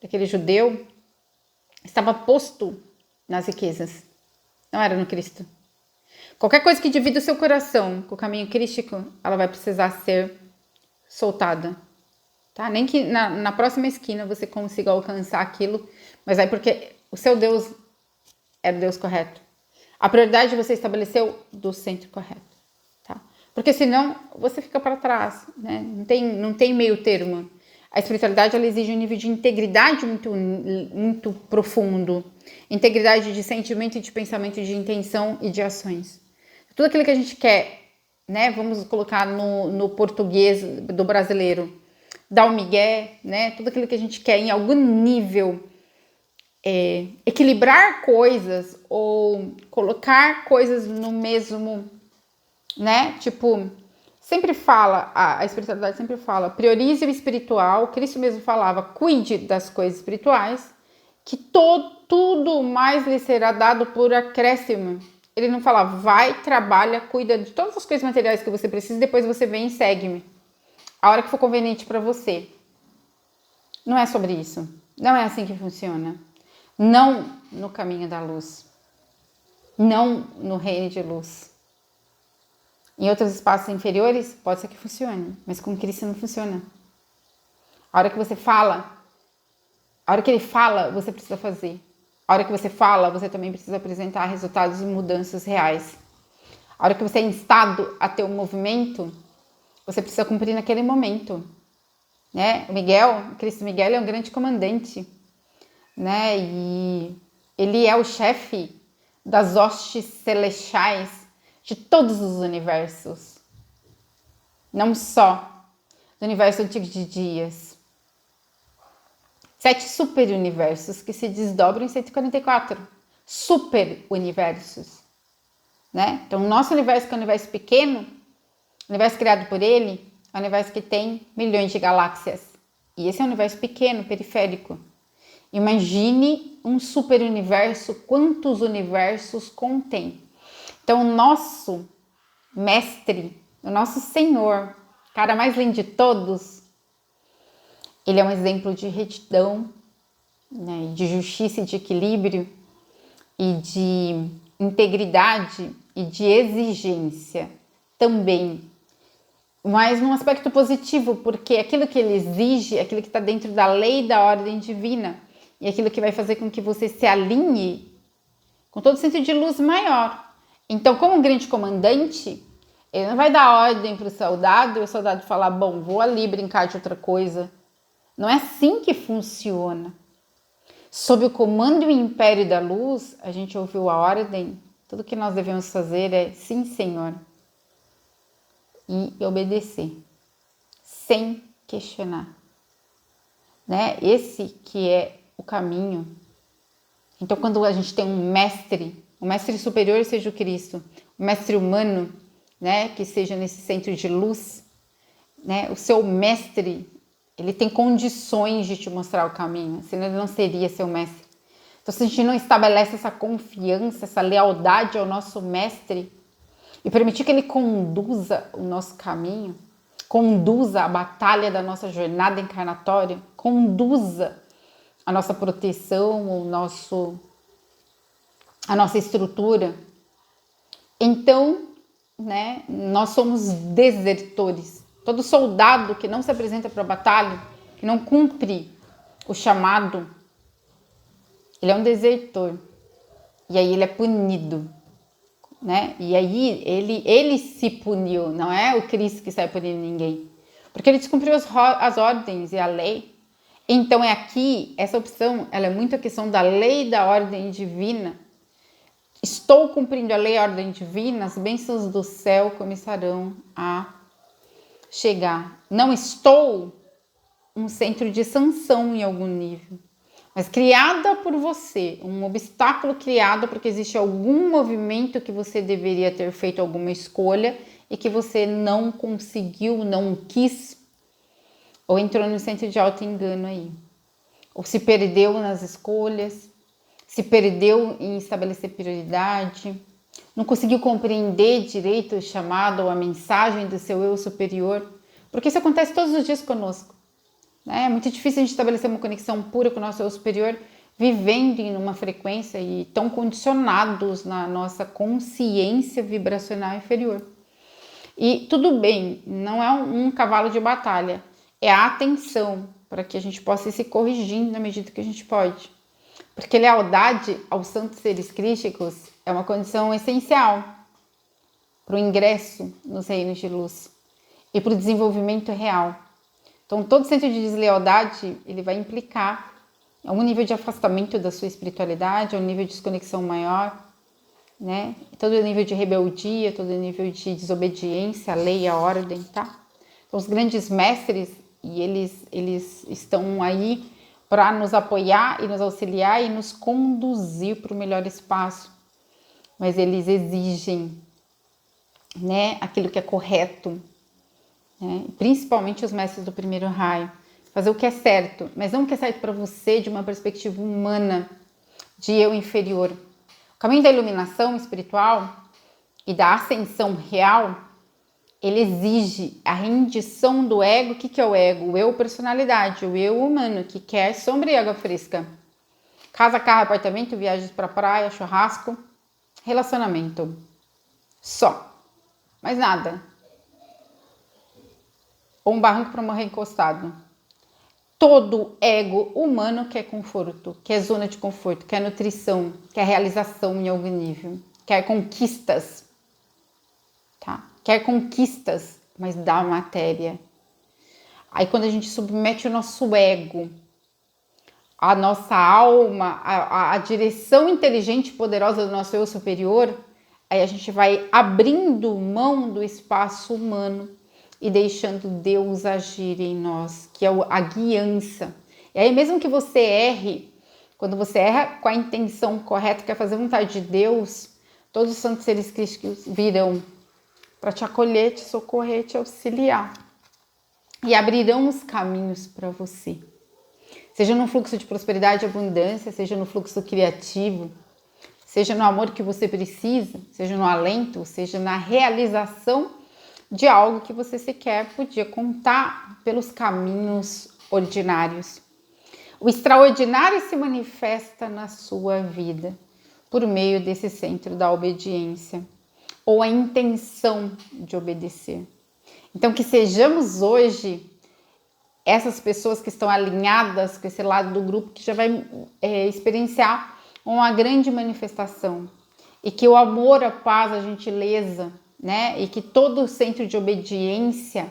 daquele judeu, estava posto nas riquezas, não era no Cristo. Qualquer coisa que divida o seu coração com o caminho crístico, ela vai precisar ser soltada, tá? Nem que na próxima esquina você consiga alcançar aquilo, mas aí porque o seu Deus é o Deus correto. A prioridade você estabeleceu do centro correto, tá? Porque senão você fica para trás, né? Não tem meio termo. A espiritualidade, ela exige um nível de integridade muito profundo. Integridade de sentimento, de pensamento, de intenção e de ações. Tudo aquilo que a gente quer, né? Vamos colocar no português do brasileiro. Dar o migué, né? Tudo aquilo que a gente quer em algum nível equilibrar coisas ou colocar coisas no mesmo, né? Tipo, sempre fala, a espiritualidade sempre fala, priorize o espiritual. Cristo mesmo falava, cuide das coisas espirituais, que tudo mais lhe será dado por acréscimo. Ele não fala, vai, trabalha, cuida de todas as coisas materiais que você precisa, depois você vem e segue-me. A hora que for conveniente para você. Não é sobre isso. Não é assim que funciona. Não no caminho da luz. Não no reino de luz. Em outros espaços inferiores, pode ser que funcione, mas com Cristo não funciona. A hora que você fala, a hora que ele fala, você precisa fazer. A hora que você fala, você também precisa apresentar resultados e mudanças reais. A hora que você é instado a ter um movimento, você precisa cumprir naquele momento. Né? O Cristo Miguel é um grande comandante, né? E ele é o chefe das hostes celestiais de todos os universos, não só do universo antigo de dias. 7 super universos que se desdobram em 144 super universos, né? Então, o nosso universo, que é um universo pequeno, o universo criado por ele, é um universo que tem milhões de galáxias. E esse é um universo pequeno, periférico. Imagine um super universo, quantos universos contém. Então, o nosso mestre, o nosso Senhor, cara mais lindo de todos, ele é um exemplo de retidão, né, de justiça e de equilíbrio, e de integridade e de exigência também. Mas num aspecto positivo, porque aquilo que ele exige, aquilo que está dentro da lei da ordem divina, e aquilo que vai fazer com que você se alinhe com todo o sentido de luz maior. Então, como um grande comandante, ele não vai dar ordem para o soldado e o soldado falar, bom, vou ali brincar de outra coisa. Não é assim que funciona. Sob o comando e império da luz, a gente ouviu a ordem, tudo que nós devemos fazer é sim, Senhor, e obedecer, sem questionar. Né? Esse que é o caminho. Então, quando a gente tem um mestre superior seja o Cristo, um mestre humano, né, que seja nesse centro de luz, né, o seu mestre, ele tem condições de te mostrar o caminho, senão ele não seria seu mestre. Então, se a gente não estabelece essa confiança, essa lealdade ao nosso mestre e permitir que ele conduza o nosso caminho, conduza a batalha da nossa jornada encarnatória, conduza a nossa proteção, a nossa estrutura, então, né, nós somos desertores. Todo soldado que não se apresenta para a batalha, que não cumpre o chamado, ele é um desertor. E aí ele é punido, né? E aí ele se puniu, não é o Cristo que sai punindo ninguém. Porque ele descumpriu as ordens e a lei. Então é aqui, essa opção, ela é muito a questão da lei da ordem divina. Estou cumprindo a lei e a ordem divina, as bênçãos do céu começarão a chegar. Não estou um centro de sanção em algum nível, mas criada por você, um obstáculo criado porque existe algum movimento que você deveria ter feito alguma escolha e que você não conseguiu, não quis, ou entrou no centro de auto-engano aí, ou se perdeu nas escolhas, se perdeu em estabelecer prioridade, não conseguiu compreender direito o chamado ou a mensagem do seu eu superior, porque isso acontece todos os dias conosco. É muito difícil a gente estabelecer uma conexão pura com o nosso eu superior, vivendo em uma frequência e tão condicionados na nossa consciência vibracional inferior. E tudo bem, não é um cavalo de batalha, é a atenção para que a gente possa ir se corrigindo na medida que a gente pode. Porque lealdade aos santos seres crísticos é uma condição essencial. para o ingresso nos reinos de luz e para o desenvolvimento real. Então, todo centro de deslealdade, ele vai implicar um nível de afastamento da sua espiritualidade, um nível de desconexão maior, né? Todo nível de rebeldia, todo nível de desobediência à lei e à ordem, tá? Então, os grandes mestres, e eles estão aí para nos apoiar e nos auxiliar e nos conduzir para o melhor espaço. Mas eles exigem, né, aquilo que é correto, né? Principalmente os mestres do primeiro raio. Fazer o que é certo, mas não o que é certo para você de uma perspectiva humana, de eu inferior. O caminho da iluminação espiritual e da ascensão real, ele exige a rendição do ego. O que é o ego? O eu personalidade, o eu humano, que quer sombra e água fresca. Casa, carro, apartamento, viagens para praia, churrasco, relacionamento. Só. Mais nada. Ou um barranco para morrer encostado. Todo ego humano quer conforto, quer zona de conforto, quer nutrição, quer realização em algum nível, quer conquistas, tá? Quer conquistas, mas da matéria. Aí quando a gente submete o nosso ego, a nossa alma, a direção inteligente e poderosa do nosso eu superior, aí a gente vai abrindo mão do espaço humano e deixando Deus agir em nós, que é a guiança. E aí mesmo que você erre, quando você erra com a intenção correta, que é fazer a vontade de Deus, todos os santos seres crísticos virão para te acolher, te socorrer, te auxiliar. E abrirão os caminhos para você. Seja no fluxo de prosperidade e abundância, seja no fluxo criativo, seja no amor que você precisa, seja no alento, seja na realização de algo que você sequer podia contar pelos caminhos ordinários. O extraordinário se manifesta na sua vida por meio desse centro da obediência ou a intenção de obedecer. Então, que sejamos hoje essas pessoas que estão alinhadas com esse lado do grupo que já vai experienciar uma grande manifestação e que o amor, a paz, a gentileza, né? E que todo o centro de obediência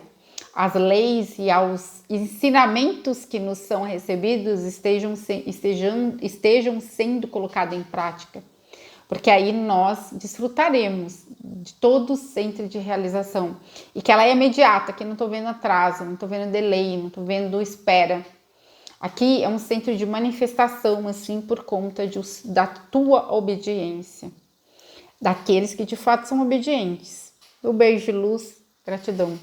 às leis e aos ensinamentos que nos são recebidos estejam sendo colocados em prática. Porque aí nós desfrutaremos de todo o centro de realização. E que ela é imediata, que não estou vendo atraso, não estou vendo delay, não estou vendo espera. Aqui é um centro de manifestação, assim, por conta da tua obediência. Daqueles que de fato são obedientes. Um beijo de luz, gratidão.